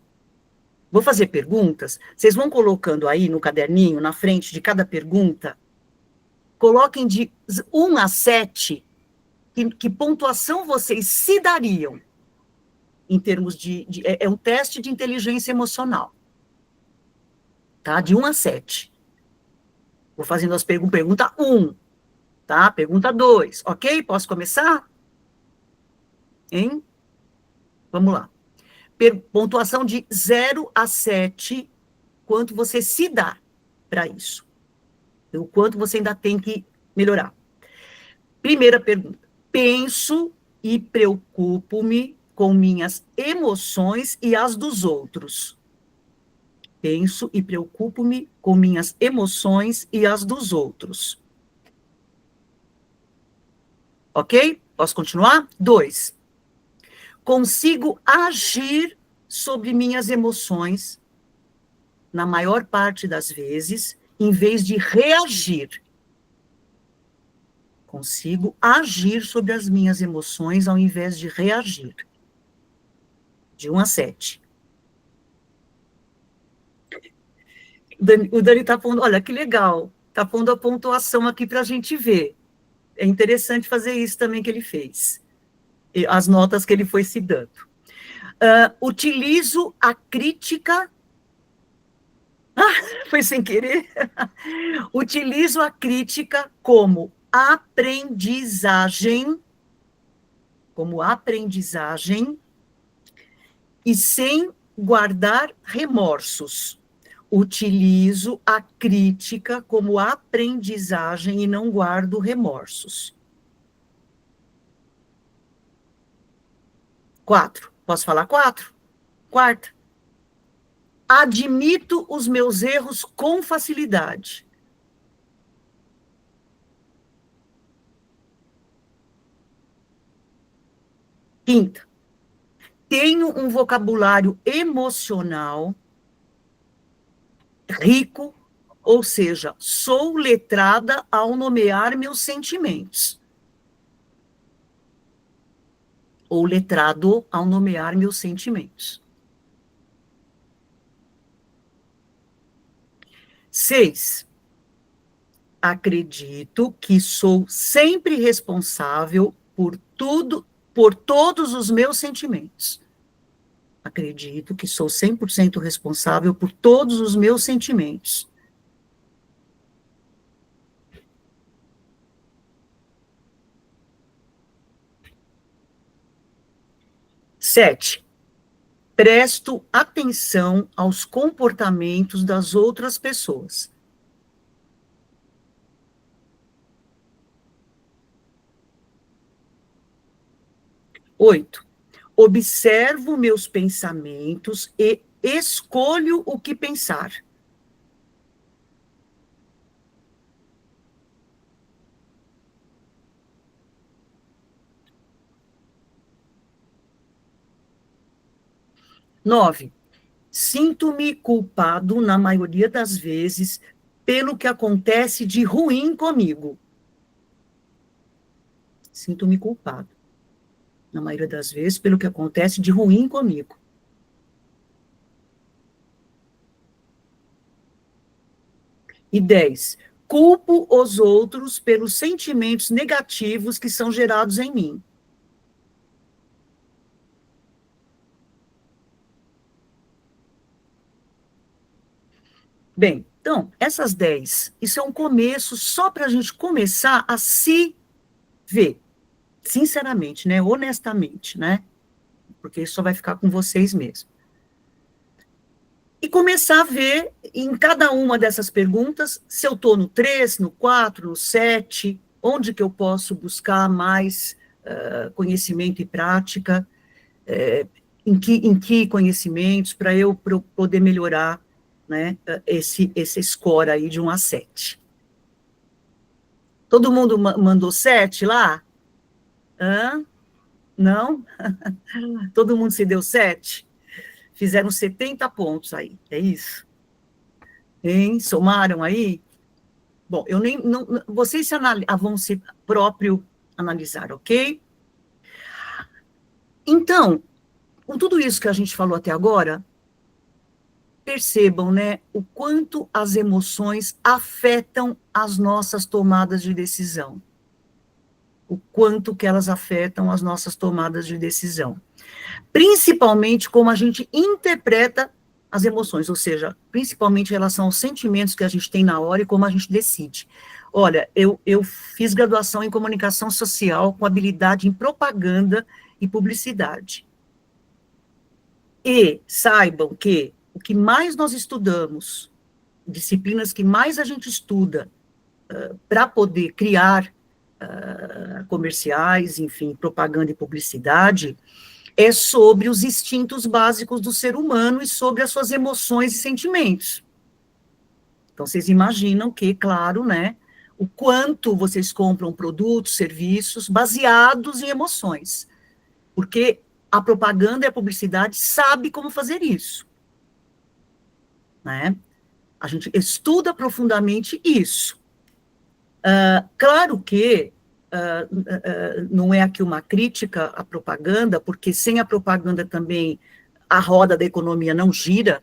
Vou fazer perguntas, vocês vão colocando aí no caderninho, na frente de cada pergunta, coloquem de 1 a 7, que pontuação vocês se dariam, em termos é um teste de inteligência emocional, tá? De 1 a 7. Vou fazendo as perguntas, pergunta 1, tá? Pergunta 2, ok? Posso começar? Hein? Vamos lá. Pontuação de 0 a 7, quanto você se dá para isso. O quanto você ainda tem que melhorar. Primeira pergunta. Penso e preocupo-me com minhas emoções e as dos outros. Penso e preocupo-me com minhas emoções e as dos outros. Ok? Posso continuar? 2. Consigo agir sobre minhas emoções, na maior parte das vezes, em vez de reagir. Consigo agir sobre as minhas emoções ao invés de reagir. De 1 a 7. O Dani está pondo, olha que legal, está pondo a pontuação aqui para a gente ver. É interessante fazer isso também que ele fez. As notas que ele foi se dando. Utilizo a crítica... foi sem querer. Utilizo a crítica como aprendizagem, e sem guardar remorsos. Utilizo a crítica como aprendizagem e não guardo remorsos. 4. Posso falar 4? Quarta. Admito os meus erros com facilidade. Quinta. Tenho um vocabulário emocional rico, ou seja, sou letrada ao nomear meus sentimentos. Ou letrado ao nomear meus sentimentos. 6. Acredito que sou sempre responsável por todos os meus sentimentos. Acredito que sou 100% responsável por todos os meus sentimentos. 7. Presto atenção aos comportamentos das outras pessoas. 8. Observo meus pensamentos e escolho o que pensar. 9. Sinto-me culpado, na maioria das vezes, pelo que acontece de ruim comigo. Sinto-me culpado, na maioria das vezes, pelo que acontece de ruim comigo. 10. Culpo os outros pelos sentimentos negativos que são gerados em mim. Bem, então, essas 10, isso é um começo só para a gente começar a se ver, sinceramente, né, honestamente, né? porque isso só vai ficar com vocês mesmo. E começar a ver, em cada uma dessas perguntas, se eu estou no 3, no 4, no 7, onde que eu posso buscar mais conhecimento e prática, em que conhecimentos, para eu poder melhorar, né, esse score aí de 1 a 7. Todo mundo mandou 7 lá? Hã? Não? Todo mundo se deu 7? Fizeram 70 pontos aí, é isso? Hein? Somaram aí? Bom, eu nem, não, vocês vão se próprio analisar, ok? Então, com tudo isso que a gente falou até agora, percebam, né, o quanto as emoções afetam as nossas tomadas de decisão. O quanto que elas afetam as nossas tomadas de decisão. Principalmente como a gente interpreta as emoções, ou seja, principalmente em relação aos sentimentos que a gente tem na hora e como a gente decide. Olha, eu fiz graduação em comunicação social com habilidade em propaganda e publicidade. E saibam que o que mais nós estudamos, disciplinas que mais a gente estuda para poder criar comerciais, enfim, propaganda e publicidade, é sobre os instintos básicos do ser humano e sobre as suas emoções e sentimentos. Então, vocês imaginam que, claro, né, o quanto vocês compram produtos, serviços baseados em emoções, porque a propaganda e a publicidade sabe como fazer isso, né? A gente estuda profundamente isso. Claro que não é aqui uma crítica à propaganda, porque sem a propaganda também a roda da economia não gira,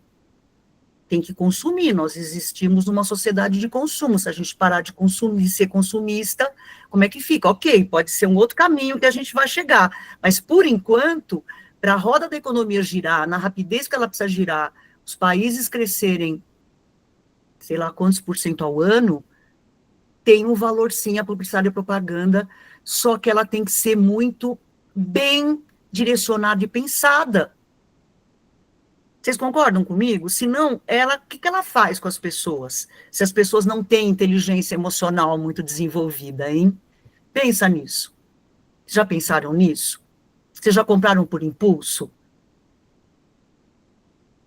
tem que consumir, nós existimos numa sociedade de consumo, se a gente parar de consumir, ser consumista, como é que fica? Ok, pode ser um outro caminho que a gente vai chegar, mas por enquanto, para a roda da economia girar, na rapidez que ela precisa girar, os países crescerem, sei lá quantos % ao ano, tem um valor sim a publicidade e a propaganda, só que ela tem que ser muito bem direcionada e pensada. Vocês concordam comigo? Senão, o que ela faz com as pessoas? Se as pessoas não têm inteligência emocional muito desenvolvida, hein? Pensa nisso. Já pensaram nisso? Vocês já compraram por impulso?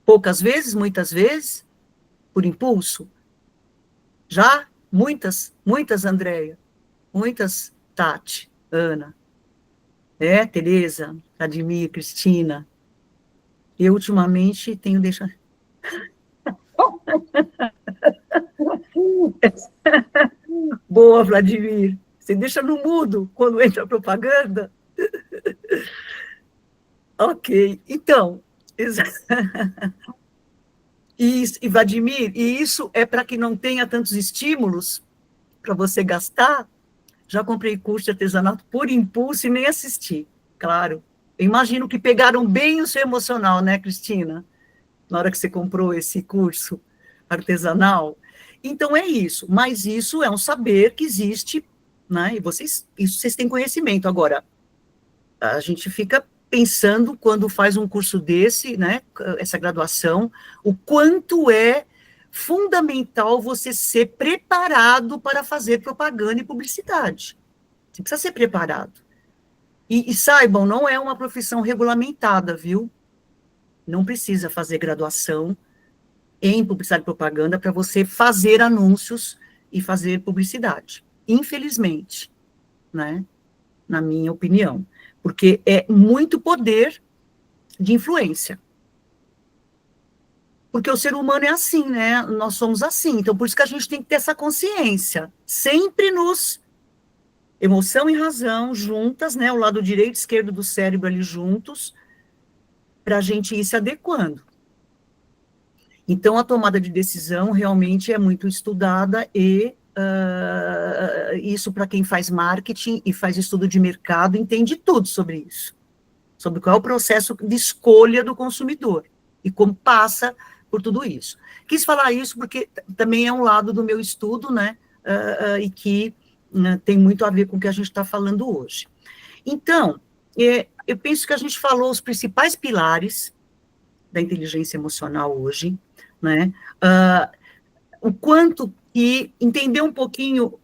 Poucas vezes, muitas vezes? Por impulso? Já? Muitas, Andréia. Muitas, Tati, Ana. Tereza, Admir, Cristina. Eu, ultimamente, tenho deixado... Boa, Vladimir. Você deixa no mudo quando entra a propaganda? Ok. Então, e Vladimir, e isso é para que não tenha tantos estímulos para você gastar. Já comprei curso de artesanato por impulso e nem assisti, claro. Eu imagino que pegaram bem o seu emocional, né, Cristina? Na hora que você comprou esse curso artesanal. Então, é isso. Mas isso é um saber que existe, né? E isso vocês têm conhecimento. Agora, a gente fica pensando, quando faz um curso desse, né, essa graduação, o quanto é fundamental você ser preparado para fazer propaganda e publicidade. Você precisa ser preparado. E saibam, não é uma profissão regulamentada, viu? Não precisa fazer graduação em publicidade e propaganda para você fazer anúncios e fazer publicidade. Infelizmente, né? Na minha opinião. Porque é muito poder de influência. Porque o ser humano é assim, né? Nós somos assim. Então, por isso que a gente tem que ter essa consciência. Sempre emoção e razão juntas, né? O lado direito e esquerdo do cérebro ali juntos, para a gente ir se adequando. Então, a tomada de decisão realmente é muito estudada e isso para quem faz marketing e faz estudo de mercado entende tudo sobre isso. Sobre qual é o processo de escolha do consumidor e como passa por tudo isso. Quis falar isso porque também é um lado do meu estudo, né, e que tem muito a ver com o que a gente está falando hoje. Então, eu penso que a gente falou os principais pilares da inteligência emocional hoje, né? O quanto que entender um pouquinho,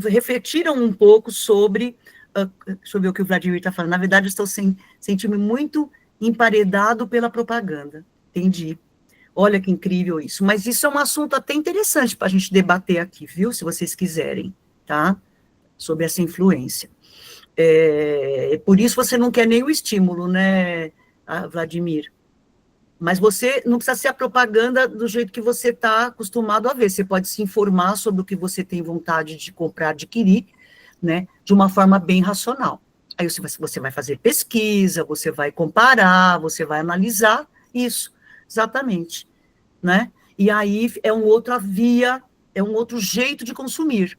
refletiram um pouco sobre o que o Vladimir está falando. Na verdade, estou sentindo muito emparedado pela propaganda. Entendi. Olha que incrível isso. Mas isso é um assunto até interessante para a gente debater aqui, viu? Se vocês quiserem, tá? Sobre essa influência. Por isso você não quer nem o estímulo, né, Vladimir? Mas você não precisa ser a propaganda do jeito que você está acostumado a ver. Você pode se informar sobre o que você tem vontade de comprar, adquirir, né, de uma forma bem racional. Aí você vai fazer pesquisa, você vai comparar, você vai analisar isso, exatamente, né? E aí é uma outra via, é um outro jeito de consumir,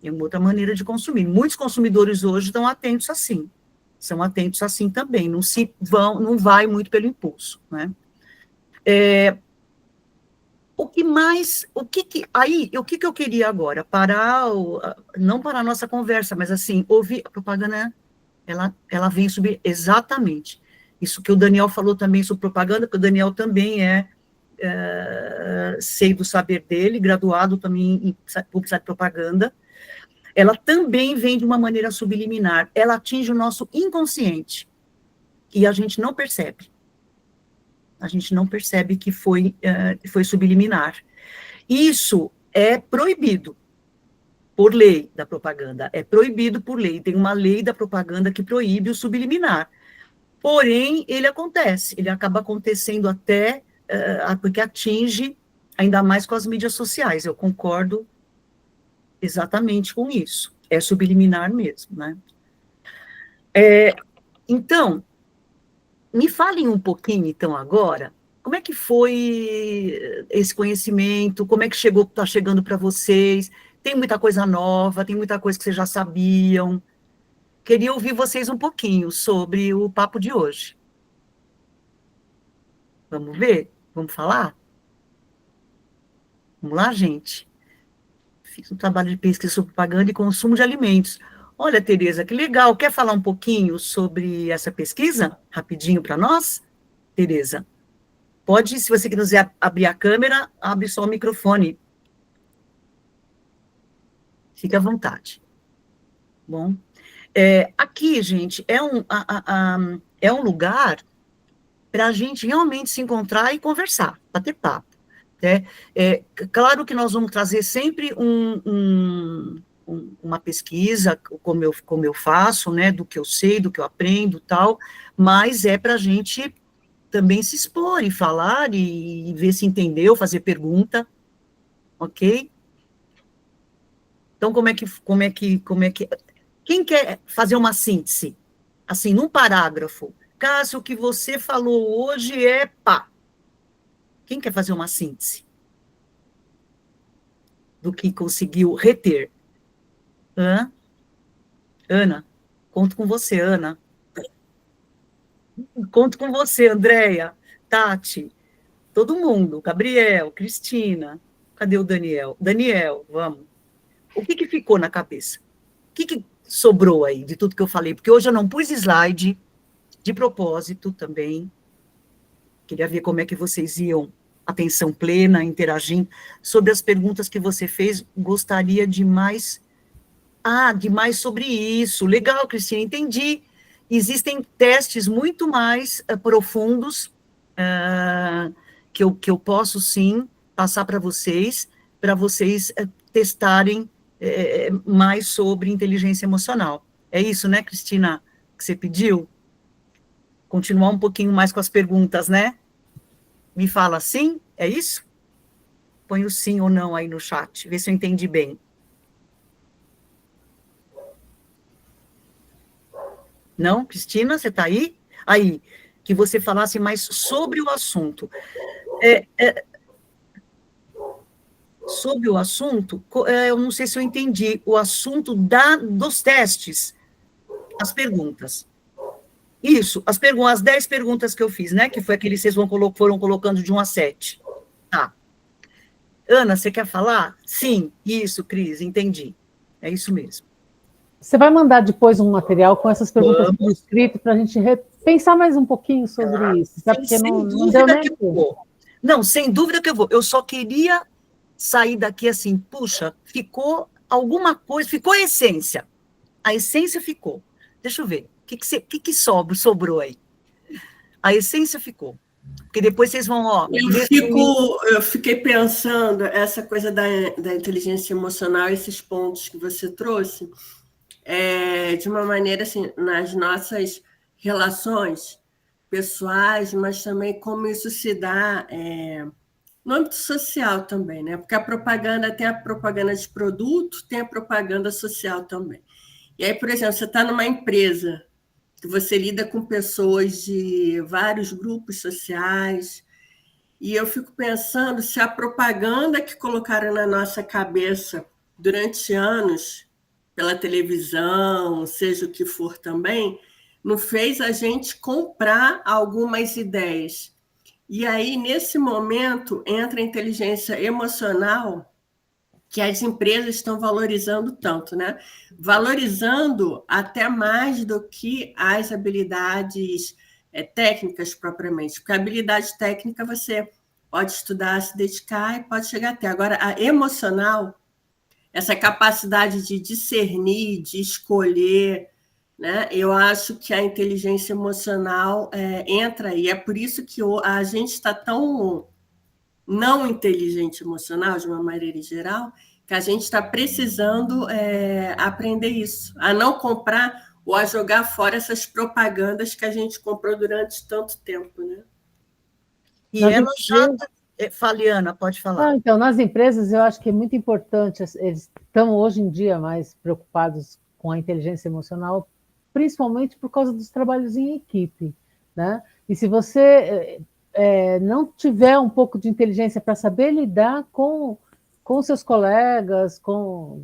é uma outra maneira de consumir. Muitos consumidores hoje estão atentos assim, são atentos assim também, não vai muito pelo impulso, né? O que eu queria agora? Não parar a nossa conversa, mas assim, ouvir a propaganda, ela vem subir exatamente. Isso que o Daniel falou também sobre propaganda, porque o Daniel também sei do saber dele, graduado também em publicidade e propaganda. Ela também vem de uma maneira subliminar, ela atinge o nosso inconsciente, e a gente não percebe. A gente não percebe que foi subliminar. Isso é proibido por lei da propaganda, é proibido por lei, tem uma lei da propaganda que proíbe o subliminar. Porém, ele acaba acontecendo até, porque atinge ainda mais com as mídias sociais, eu concordo exatamente com isso, é subliminar mesmo, né? Então, me falem um pouquinho, então, agora, como é que foi esse conhecimento, como é que está chegando para vocês, tem muita coisa nova, tem muita coisa que vocês já sabiam, queria ouvir vocês um pouquinho sobre o papo de hoje. Vamos ver? Vamos falar? Vamos lá, gente? Fiz um trabalho de pesquisa sobre propaganda e consumo de alimentos. Olha, Tereza, que legal. Quer falar um pouquinho sobre essa pesquisa? Rapidinho para nós? Tereza, pode, se você quiser abrir a câmera, abre só o microfone. Fique à vontade. Bom, aqui, gente, é um lugar para a gente realmente se encontrar e conversar, bater papo. Claro que nós vamos trazer sempre uma pesquisa, como eu faço, né, do que eu sei, do que eu aprendo, tal, mas é para a gente também se expor e falar e ver se entendeu, fazer pergunta, ok? Então, quem quer fazer uma síntese? Assim, num parágrafo, Cássio, o que você falou hoje é pá. Quem quer fazer uma síntese do que conseguiu reter? Ana, conto com você, Ana. Conto com você, Andréia, Tati, todo mundo, Gabriel, Cristina. Cadê o Daniel? Daniel, vamos. O que ficou na cabeça? O que sobrou aí de tudo que eu falei? Porque hoje eu não pus slide, de propósito também. Queria ver como é que vocês iam, atenção plena, interagindo, sobre as perguntas que você fez, gostaria de mais sobre isso. Legal, Cristina, entendi. Existem testes muito mais profundos que eu posso, sim, passar para vocês testarem mais sobre inteligência emocional. É isso, né, Cristina, que você pediu? Continuar um pouquinho mais com as perguntas, né? Me fala sim? É isso? Põe o sim ou não aí no chat, vê se eu entendi bem. Não, Cristina, você está aí? Aí, que você falasse mais sobre o assunto. Sobre o assunto, eu não sei se eu entendi, o assunto dos testes, as perguntas. Isso, as 10 perguntas que eu fiz, né? Que foi aquele que vocês foram colocando de 1 a 7. Tá. Ana, você quer falar? Sim, isso, Cris, entendi. É isso mesmo. Você vai mandar depois um material com essas perguntas Vamos. por escrito para a gente pensar mais um pouquinho sobre isso, sabe? Porque Sem não deu dúvida nem que eu tempo. vou. Não, sem dúvida que eu vou. Eu só queria sair daqui assim, puxa, ficou alguma coisa, ficou a essência. A essência ficou. Deixa eu ver. O que sobrou aí? A essência ficou. Porque depois vocês vão, ó. Eu fiquei pensando, essa coisa da inteligência emocional, esses pontos que você trouxe, de uma maneira assim, nas nossas relações pessoais, mas também como isso se dá no âmbito social também, né? Porque a propaganda tem a propaganda de produto, tem a propaganda social também. E aí, por exemplo, você está numa empresa que você lida com pessoas de vários grupos sociais, e eu fico pensando se a propaganda que colocaram na nossa cabeça durante anos, pela televisão, seja o que for também, não fez a gente comprar algumas ideias. E aí, nesse momento, entra a inteligência emocional que as empresas estão valorizando tanto, né? Valorizando até mais do que as habilidades técnicas propriamente, porque a habilidade técnica você pode estudar, se dedicar e pode chegar até. Agora, a emocional, essa capacidade de discernir, de escolher, né? Eu acho que a inteligência emocional entra aí. É por isso que a gente está tão não inteligente emocional, de uma maneira geral, que a gente está precisando aprender isso, a não comprar ou a jogar fora essas propagandas que a gente comprou durante tanto tempo, né? E ela já... Faliana, pode falar. Então, nas empresas, eu acho que é muito importante, eles estão hoje em dia mais preocupados com a inteligência emocional, principalmente por causa dos trabalhos em equipe, né? E se você não tiver um pouco de inteligência para saber lidar com seus colegas, com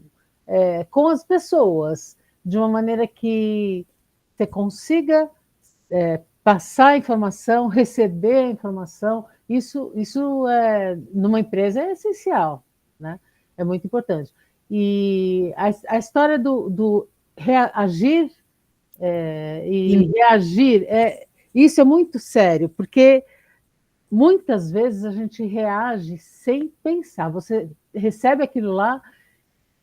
as pessoas, de uma maneira que você consiga passar a informação, receber a informação, isso numa empresa é essencial, né? É muito importante. E a história do reagir e reagir, isso é muito sério, porque muitas vezes a gente reage sem pensar. Você recebe aquilo lá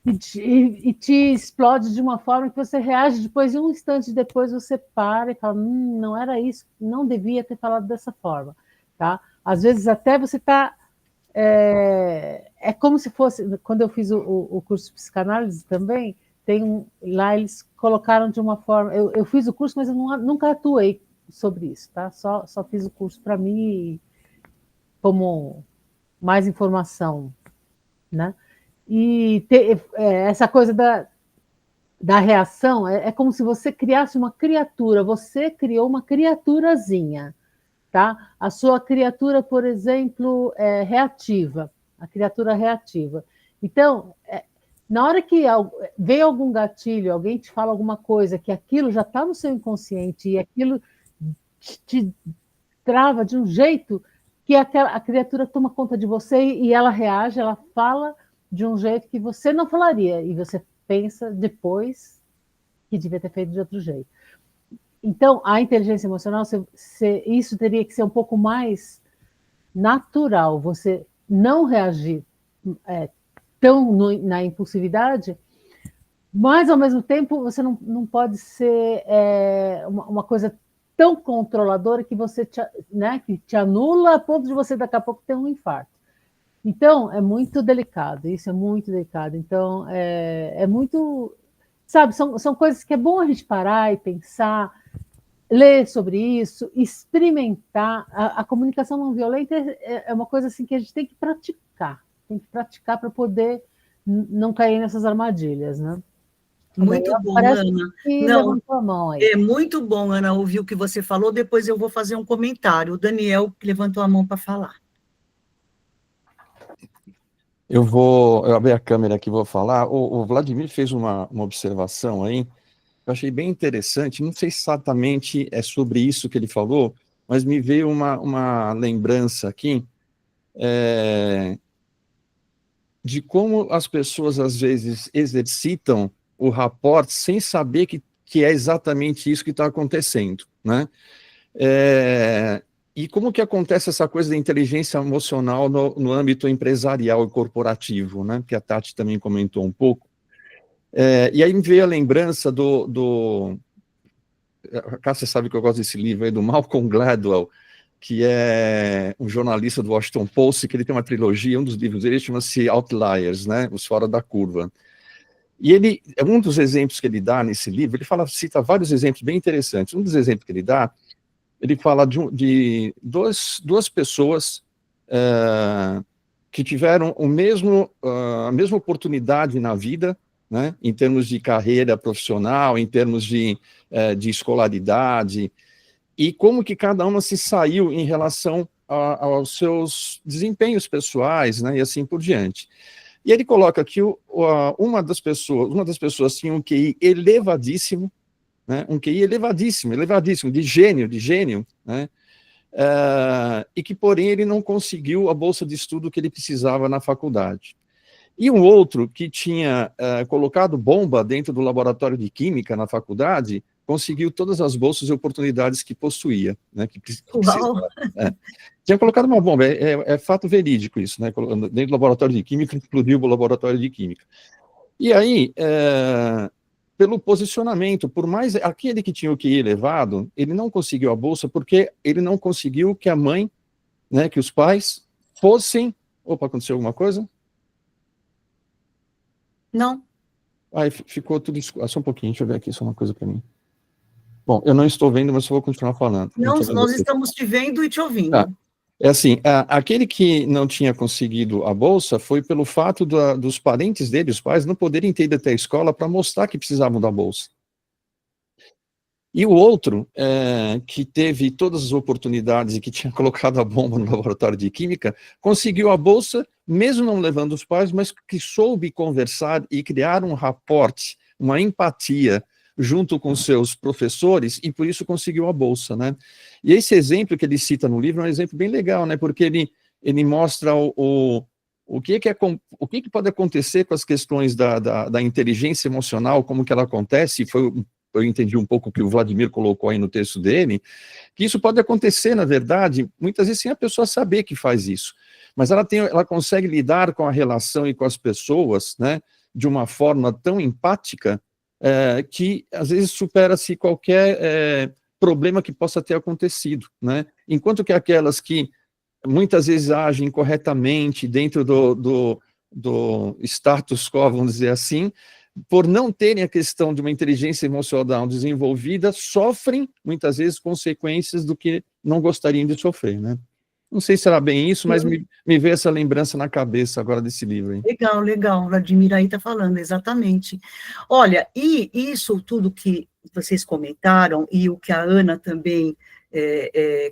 e te explode de uma forma que você reage, depois, um instante depois, você para e fala, não era isso, não devia ter falado dessa forma. Tá? Às vezes até você está... É como se fosse... Quando eu fiz o curso de psicanálise também, lá eles colocaram de uma forma... Eu fiz o curso, mas eu nunca atuei sobre isso. Tá? Só fiz o curso para mim como mais informação, né? E essa coisa da reação é como se você criasse uma criatura, você criou uma criaturazinha, tá? A sua criatura, por exemplo, é reativa, a criatura reativa. Então, na hora que vem algum gatilho, alguém te fala alguma coisa, que aquilo já está no seu inconsciente e aquilo te trava de um jeito que a criatura toma conta de você e ela reage, ela fala de um jeito que você não falaria, e você pensa depois que devia ter feito de outro jeito. Então, a inteligência emocional, isso teria que ser um pouco mais natural, você não reagir tão na impulsividade, mas, ao mesmo tempo, você não pode ser uma coisa tão controladora que você que te anula a ponto de você, daqui a pouco, ter um infarto. Então, é muito delicado, isso é muito delicado. Então, é muito... Sabe, são coisas que é bom a gente parar e pensar, ler sobre isso, experimentar. A comunicação não violenta é uma coisa assim que a gente tem que praticar para poder não cair nessas armadilhas, né? Muito bom, Ana. Levantou a mão aí. É muito bom, Ana, ouvir o que você falou, depois eu vou fazer um comentário. O Daniel que levantou a mão para falar. Eu abrir a câmera aqui e vou falar. O Vladimir fez uma observação aí, eu achei bem interessante, não sei exatamente sobre isso que ele falou, mas me veio uma lembrança aqui de como as pessoas, às vezes, exercitam o rapport sem saber que é exatamente isso que está acontecendo, né? E como que acontece essa coisa da inteligência emocional no âmbito empresarial e corporativo, né? Que a Tati também comentou um pouco. E aí me veio a lembrança a Cássia sabe que eu gosto desse livro aí, do Malcolm Gladwell, que é um jornalista do Washington Post, que ele tem uma trilogia, um dos livros dele chama-se Outliers, né? Os Fora da Curva. E um dos exemplos que ele dá nesse livro, cita vários exemplos bem interessantes. Um dos exemplos que ele dá, ele fala de duas pessoas que tiveram a mesma oportunidade na vida, né, em termos de carreira profissional, em termos de escolaridade, e como que cada uma se saiu em relação aos seus desempenhos pessoais, né, e assim por diante. E ele coloca que uma das pessoas tinha um QI elevadíssimo, né, um QI elevadíssimo, de gênio, né, e que, porém, ele não conseguiu a bolsa de estudo que ele precisava na faculdade. E um outro que tinha colocado bomba dentro do laboratório de química na faculdade, conseguiu todas as bolsas e oportunidades que possuía, né, que precisava. Tinha colocado uma bomba, é fato verídico isso, né, dentro do laboratório de química, explodiu o laboratório de química. E aí, pelo posicionamento, por mais aquele que tinha o QI elevado, ele não conseguiu a bolsa porque ele não conseguiu que a mãe, né, que os pais fossem... Opa, aconteceu alguma coisa? Não. Aí ficou tudo escuro. Só um pouquinho, deixa eu ver aqui só uma coisa para mim. Bom, eu não estou vendo, mas eu vou continuar falando. Não, nós estamos te vendo e te ouvindo. É assim, aquele que não tinha conseguido a bolsa foi pelo fato dos parentes dele, os pais, não poderem ter ido até a escola para mostrar que precisavam da bolsa. E o outro, que teve todas as oportunidades e que tinha colocado a bomba no laboratório de química, conseguiu a bolsa, mesmo não levando os pais, mas que soube conversar e criar um rapport, uma empatia, junto com seus professores, e por isso conseguiu a bolsa, né? E esse exemplo que ele cita no livro é um exemplo bem legal, né? Porque ele mostra o que pode acontecer com as questões da inteligência emocional, como que ela acontece, eu entendi um pouco o que o Vladimir colocou aí no texto dele, que isso pode acontecer, na verdade, muitas vezes sem a pessoa saber que faz isso, mas ela consegue lidar com a relação e com as pessoas, né, de uma forma tão empática, que às vezes supera-se qualquer problema que possa ter acontecido, né? Enquanto que aquelas que muitas vezes agem corretamente dentro do status quo, vamos dizer assim, por não terem a questão de uma inteligência emocional desenvolvida, sofrem muitas vezes consequências do que não gostariam de sofrer, né? Não sei se era bem isso, mas me veio essa lembrança na cabeça agora desse livro aí. Legal, Vladimir aí está falando, exatamente. Olha, e isso tudo que vocês comentaram, e o que a Ana também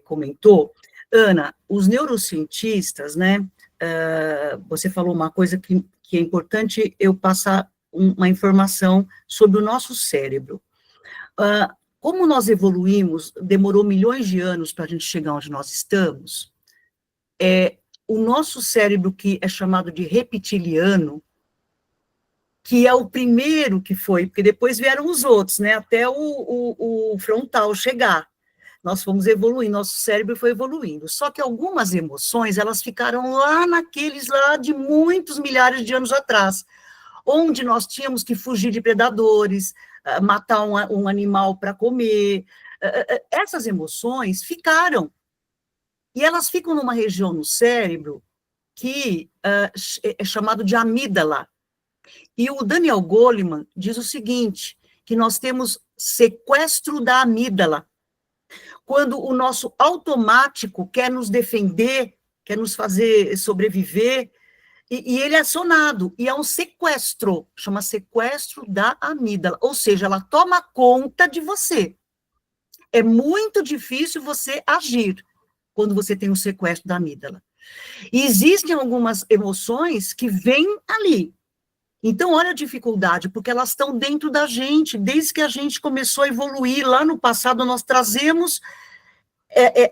comentou, Ana, os neurocientistas, né, você falou uma coisa que é importante eu passar uma informação sobre o nosso cérebro. Como nós evoluímos, demorou milhões de anos para a gente chegar onde nós estamos, o nosso cérebro, que é chamado de reptiliano, que é o primeiro que foi, porque depois vieram os outros, né, até o frontal chegar. Nós fomos evoluindo, nosso cérebro foi evoluindo. Só que algumas emoções, elas ficaram lá naqueles lá de muitos milhares de anos atrás, onde nós tínhamos que fugir de predadores, matar um animal para comer. Essas emoções ficaram. E elas ficam numa região no cérebro que é chamado de amígdala. E o Daniel Goleman diz o seguinte, que nós temos sequestro da amígdala. Quando o nosso automático quer nos defender, quer nos fazer sobreviver, e ele é acionado, e é um sequestro, chama sequestro da amígdala, ou seja, ela toma conta de você. É muito difícil você agir quando você tem um sequestro da amígdala. E existem algumas emoções que vêm ali. Então, olha a dificuldade, porque elas estão dentro da gente, desde que a gente começou a evoluir, lá no passado nós trazemos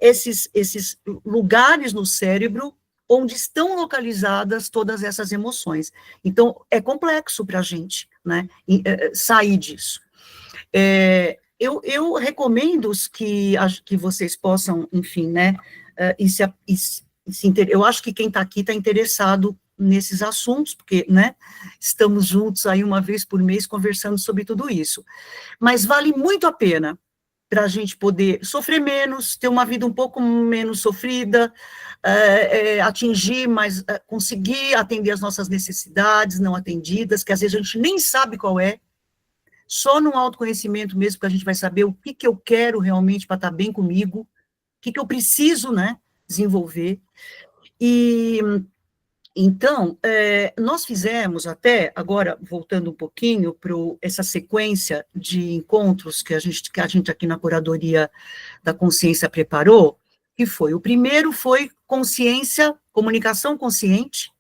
esses lugares no cérebro onde estão localizadas todas essas emoções. Então, é complexo para a gente, né, sair disso. Eu recomendo que vocês possam, enfim, né, eu acho que quem está aqui está interessado nesses assuntos, porque, né, estamos juntos aí uma vez por mês conversando sobre tudo isso. Mas vale muito a pena para a gente poder sofrer menos, ter uma vida um pouco menos sofrida, atingir, mas conseguir atender as nossas necessidades não atendidas, que às vezes a gente nem sabe qual é, só no autoconhecimento mesmo que a gente vai saber o que eu quero realmente para estar bem comigo, o que eu preciso, né, desenvolver. E então, nós fizemos até, agora, voltando um pouquinho para essa sequência de encontros que a gente aqui na Curadoria da Consciência preparou, que foi, o primeiro foi consciência, comunicação consciente,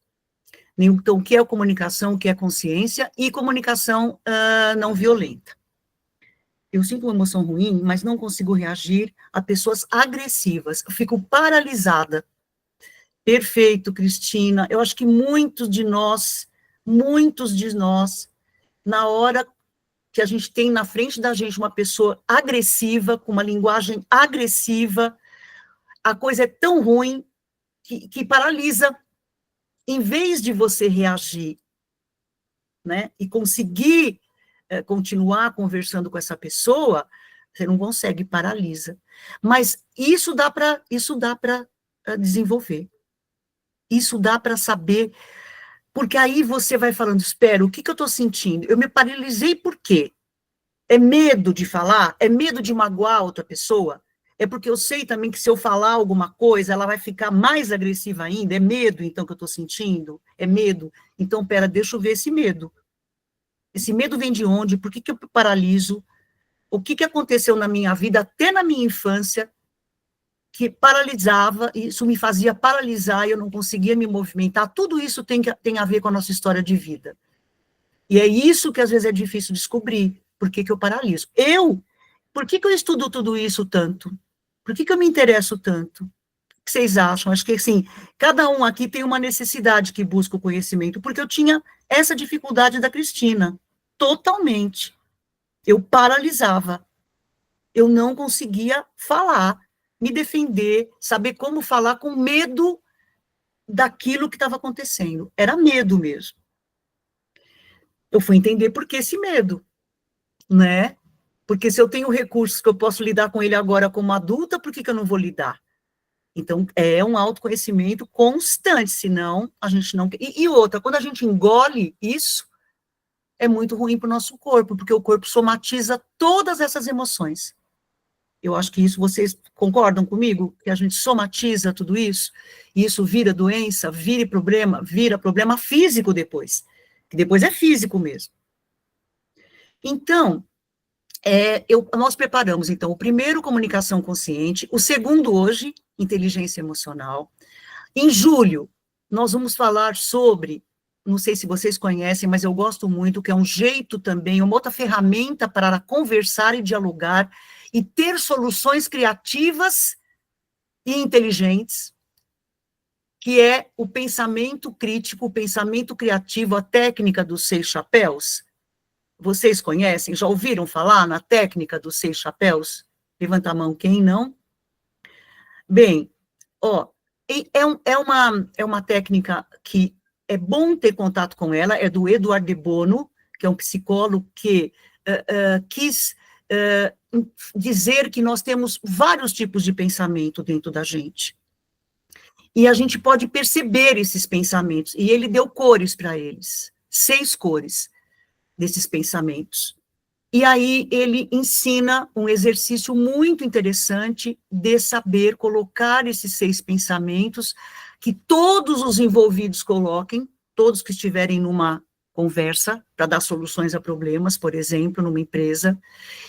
então, o que é comunicação, o que é consciência, e comunicação não violenta. Eu sinto uma emoção ruim, mas não consigo reagir a pessoas agressivas, eu fico paralisada. Perfeito, Cristina. Eu acho que muitos de nós, na hora que a gente tem na frente da gente uma pessoa agressiva, com uma linguagem agressiva, a coisa é tão ruim que paralisa. Em vez de você reagir, né, e conseguir continuar conversando com essa pessoa, você não consegue, paralisa. Mas isso dá para desenvolver. Isso dá para saber, porque aí você vai falando, espera, o que eu estou sentindo? Eu me paralisei por quê? É medo de falar? É medo de magoar outra pessoa? É porque eu sei também que se eu falar alguma coisa, ela vai ficar mais agressiva ainda? É medo, então, que eu estou sentindo? É medo? Então, pera, deixa eu ver esse medo. Esse medo vem de onde? Por que eu paraliso? O que aconteceu na minha vida, até na minha infância, que paralisava, isso me fazia paralisar, eu não conseguia me movimentar, tudo isso tem a ver com a nossa história de vida. E é isso que às vezes é difícil descobrir, por que eu paraliso. Por que eu estudo tudo isso tanto? Por que eu me interesso tanto? O que vocês acham? Acho que, assim, cada um aqui tem uma necessidade que busca o conhecimento, porque eu tinha essa dificuldade da Cristina, totalmente. Eu paralisava, eu não conseguia falar, me defender, saber como falar com medo daquilo que estava acontecendo. Era medo mesmo. Eu fui entender por que esse medo, né? Porque se eu tenho recursos que eu posso lidar com ele agora como adulta, por que eu não vou lidar? Então, é um autoconhecimento constante, senão a gente não... E outra, quando a gente engole isso, é muito ruim para o nosso corpo, porque o corpo somatiza todas essas emoções. Eu acho que isso, vocês concordam comigo? Que a gente somatiza tudo isso, e isso vira doença, vira problema físico depois, que depois é físico mesmo. Então, nós preparamos, então, o primeiro, comunicação consciente, o segundo hoje, inteligência emocional. Em julho, nós vamos falar sobre, não sei se vocês conhecem, mas eu gosto muito, que é um jeito também, uma outra ferramenta para conversar e dialogar, e ter soluções criativas e inteligentes, que é o pensamento crítico, o pensamento criativo, a técnica dos 6 chapéus. Vocês conhecem? Já ouviram falar na técnica dos 6 chapéus? Levanta a mão quem não. Bem, é uma técnica que é bom ter contato com ela, é do Eduardo de Bono, que é um psicólogo que quis dizer que nós temos vários tipos de pensamento dentro da gente. E a gente pode perceber esses pensamentos, e ele deu cores para eles, 6 cores desses pensamentos. E aí ele ensina um exercício muito interessante de saber colocar esses 6 pensamentos, que todos os envolvidos coloquem, todos que estiverem numa conversa para dar soluções a problemas, por exemplo, numa empresa,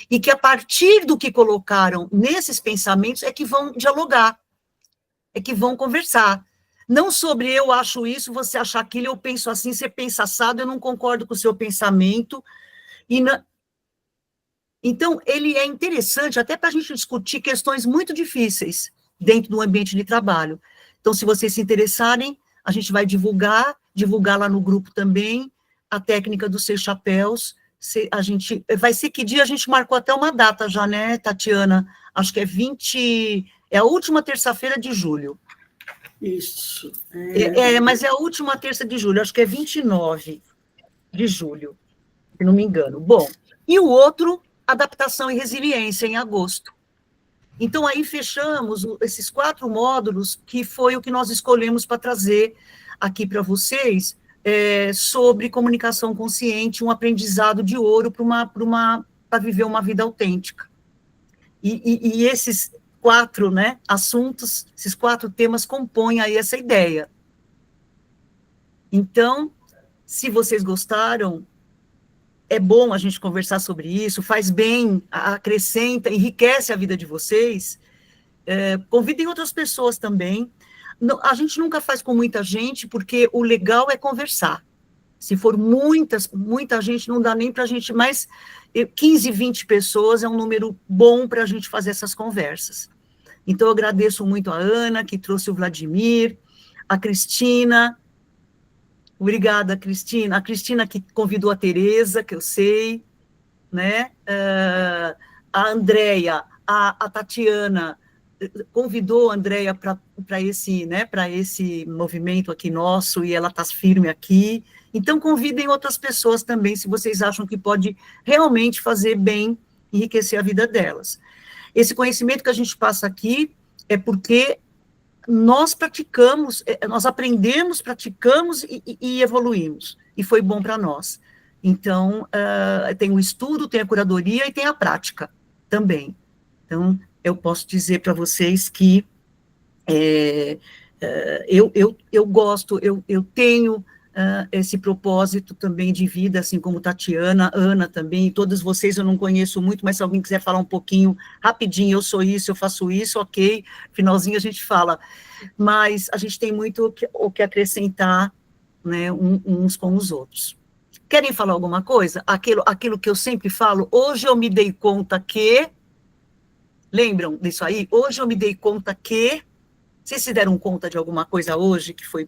e que a partir do que colocaram nesses pensamentos é que vão dialogar, é que vão conversar. Não sobre eu acho isso, você acha aquilo, eu penso assim, você pensa assado, eu não concordo com o seu pensamento. Então, ele é interessante até para a gente discutir questões muito difíceis dentro do ambiente de trabalho. Então, se vocês se interessarem, a gente vai divulgar lá no grupo também, a técnica dos 6 chapéus. Vai ser que dia? A gente marcou até uma data já, né, Tatiana? Acho que é a última terça-feira de julho. Isso. Mas é a última terça de julho, acho que é 29 de julho, se não me engano. Bom, e o outro, adaptação e resiliência, em agosto. Então, aí fechamos esses 4 módulos, que foi o que nós escolhemos para trazer aqui para vocês, sobre comunicação consciente, um aprendizado de ouro para viver uma vida autêntica. E esses 4, né, assuntos, esses 4 temas compõem aí essa ideia. Então, se vocês gostaram, é bom a gente conversar sobre isso, faz bem, acrescenta, enriquece a vida de vocês, convidem outras pessoas também. A gente nunca faz com muita gente, porque o legal é conversar. Se for muita gente, não dá nem para a gente, mas 15, 20 pessoas é um número bom para a gente fazer essas conversas. Então, eu agradeço muito a Ana, que trouxe o Vladimir, a Cristina. Obrigada, Cristina. A Cristina que convidou a Tereza, que eu sei, né? A Andréia, a Tatiana, convidou a Andréia para esse movimento aqui nosso, e ela está firme aqui. Então, convidem outras pessoas também, se vocês acham que pode realmente fazer bem, enriquecer a vida delas. Esse conhecimento que a gente passa aqui é porque nós praticamos, nós aprendemos, praticamos e evoluímos, e foi bom para nós. Então, tem o estudo, tem a curadoria e tem a prática também. Então, eu posso dizer para vocês que eu gosto, eu tenho esse propósito também de vida, assim como Tatiana, Ana também, e todos vocês eu não conheço muito, mas se alguém quiser falar um pouquinho, rapidinho, eu sou isso, eu faço isso, ok, finalzinho a gente fala, mas a gente tem muito o que acrescentar, né, uns com os outros. Querem falar alguma coisa? Aquilo que eu sempre falo, hoje eu me dei conta que, lembram disso aí? Hoje eu me dei conta que, vocês se deram conta de alguma coisa hoje, que foi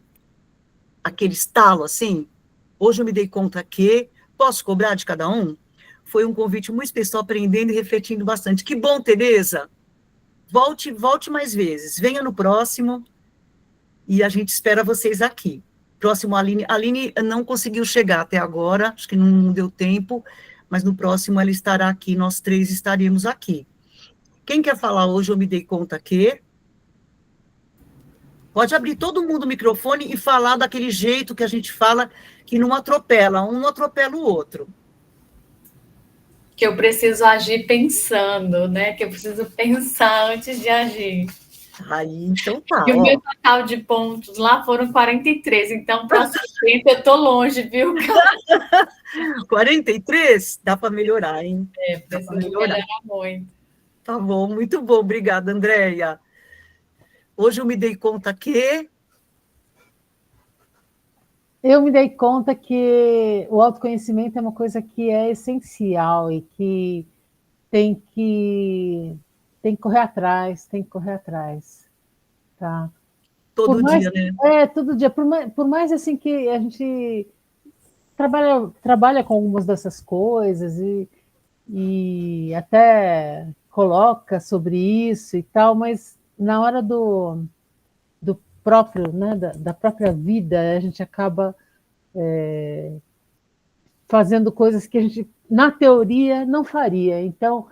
aquele estalo assim? Hoje eu me dei conta que, posso cobrar de cada um? Foi um convite muito especial, aprendendo e refletindo bastante. Que bom, Tereza! Volte mais vezes, venha no próximo, e a gente espera vocês aqui. Próximo, a Aline não conseguiu chegar até agora, acho que não deu tempo, mas no próximo ela estará aqui, nós 3 estaremos aqui. Quem quer falar hoje, eu me dei conta que... Pode abrir todo mundo o microfone e falar daquele jeito que a gente fala, que não atropela, um não atropela o outro. Que eu preciso agir pensando, né? Que eu preciso pensar antes de agir. Aí, então tá. E o meu total de pontos lá foram 43, então para 70 eu tô longe, viu? 43? Dá para melhorar, hein? Preciso melhorar muito. Tá bom, muito bom, obrigada, Andréia. Hoje eu me dei conta que... Eu me dei conta que o autoconhecimento é uma coisa que é essencial e que tem que correr atrás, tá? Todo dia, né? Todo dia. Por mais assim que a gente trabalha com algumas dessas coisas e até coloca sobre isso e tal, mas na hora do próprio, né, da própria vida, a gente acaba fazendo coisas que a gente, na teoria, não faria. Então,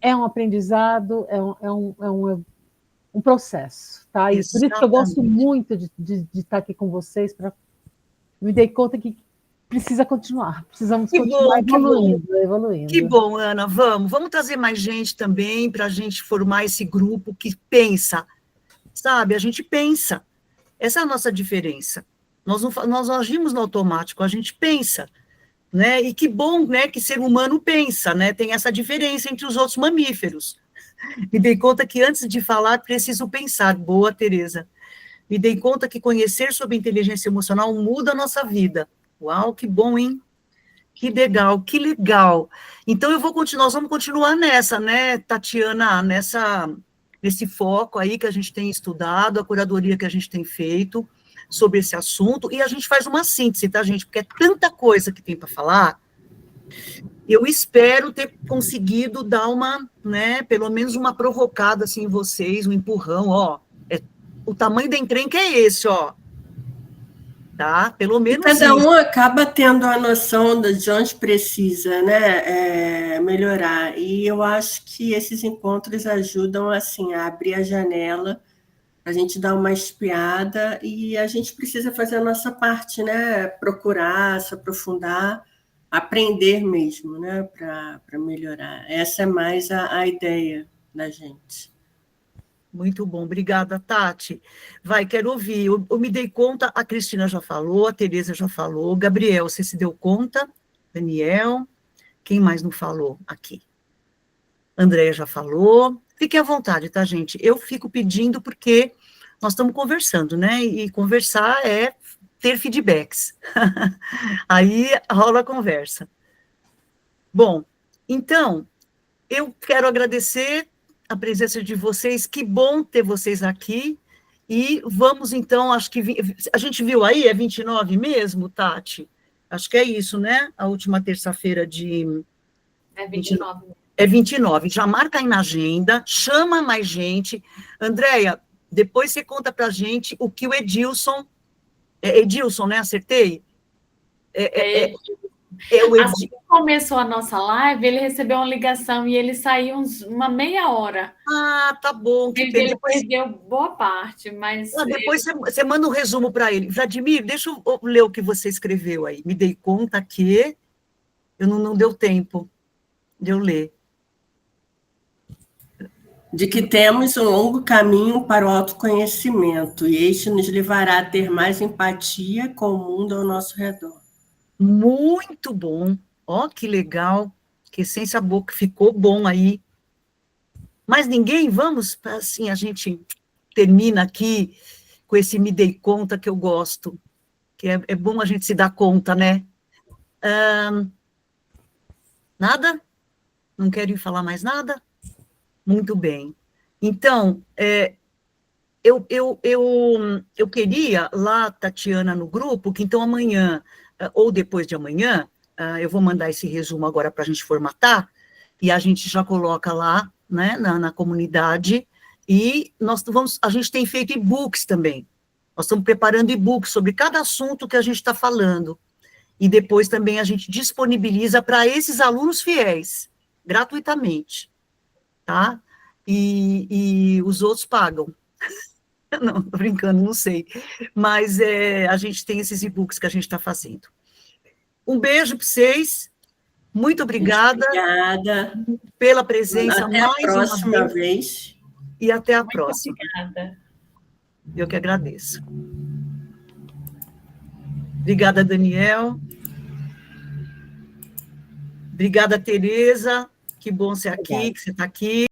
é um aprendizado, é um processo, tá? E por isso que eu gosto muito de estar aqui com vocês, me dei conta que precisa continuar, precisamos continuar evoluindo. Que bom, Ana, vamos trazer mais gente também, para a gente formar esse grupo que pensa, sabe? A gente pensa, essa é a nossa diferença, nós não agimos no automático, a gente pensa, né? E que bom, né, que ser humano pensa, né? Tem essa diferença entre os outros mamíferos. Me dei conta que antes de falar, preciso pensar. Boa, Tereza. Me dei conta que conhecer sobre inteligência emocional muda a nossa vida. Uau, que bom, hein? Que legal, que legal. Então, nós vamos continuar nessa, né, Tatiana, nesse nesse foco aí que a gente tem estudado, a curadoria que a gente tem feito sobre esse assunto, e a gente faz uma síntese, tá, gente? Porque é tanta coisa que tem para falar. Eu espero ter conseguido dar uma, né, pelo menos uma provocada assim em vocês, um empurrão, ó. O tamanho da encrenca é esse, ó. Tá? Pelo menos cada isso. um acaba tendo a noção de onde precisa, né, melhorar. E eu acho que esses encontros ajudam assim, a abrir a janela, a gente dar uma espiada, e a gente precisa fazer a nossa parte, né? Procurar, se aprofundar, aprender mesmo, né? Para melhorar. Essa é mais a ideia da gente. Muito bom, obrigada, Tati. Vai, quero ouvir. Eu me dei conta, a Cristina já falou, a Tereza já falou, Gabriel, você se deu conta? Daniel, quem mais não falou aqui? Andréia já falou. Fiquem à vontade, tá, gente? Eu fico pedindo porque nós estamos conversando, né? E conversar é ter feedbacks. Aí rola a conversa. Bom, então, eu quero agradecer a presença de vocês, que bom ter vocês aqui, e vamos então, acho que, a gente viu aí, é 29 mesmo, Tati? Acho que é isso, né? A última terça-feira de... É 29. É 29, já marca aí na agenda, chama mais gente. Andréia, depois você conta pra gente o que o Edilson, Edilson, né, acertei? Assim que começou a nossa live, ele recebeu uma ligação e ele saiu uma meia hora. Ah, tá bom. Ele depois perdeu boa parte, mas... depois você manda um resumo para ele. Vladimir, deixa eu ler o que você escreveu aí. Me dei conta que eu não deu tempo de eu ler. De que temos um longo caminho para o autoconhecimento, e este nos levará a ter mais empatia com o mundo ao nosso redor. Muito bom. Ó, que legal. Que essência boa, que ficou bom aí. Mas ninguém, vamos, assim, a gente termina aqui com esse me dei conta que eu gosto, que é bom a gente se dar conta, né? Nada? Não querem falar mais nada? Muito bem. Então, eu queria lá, Tatiana, no grupo, que então amanhã, ou depois de amanhã, eu vou mandar esse resumo agora para a gente formatar, e a gente já coloca lá, né, na comunidade, e a gente tem feito e-books também. Nós estamos preparando e-books sobre cada assunto que a gente está falando, e depois também a gente disponibiliza para esses alunos fiéis, gratuitamente, tá? E os outros pagam. Não, tô brincando, não sei. Mas a gente tem esses e-books que a gente está fazendo. Um beijo para vocês. Muito obrigada. Obrigada Pela presença até mais a próxima uma vez. E até a próxima. Obrigada. Eu que agradeço. Obrigada, Daniel. Obrigada, Tereza. Que bom ser aqui, que você está aqui.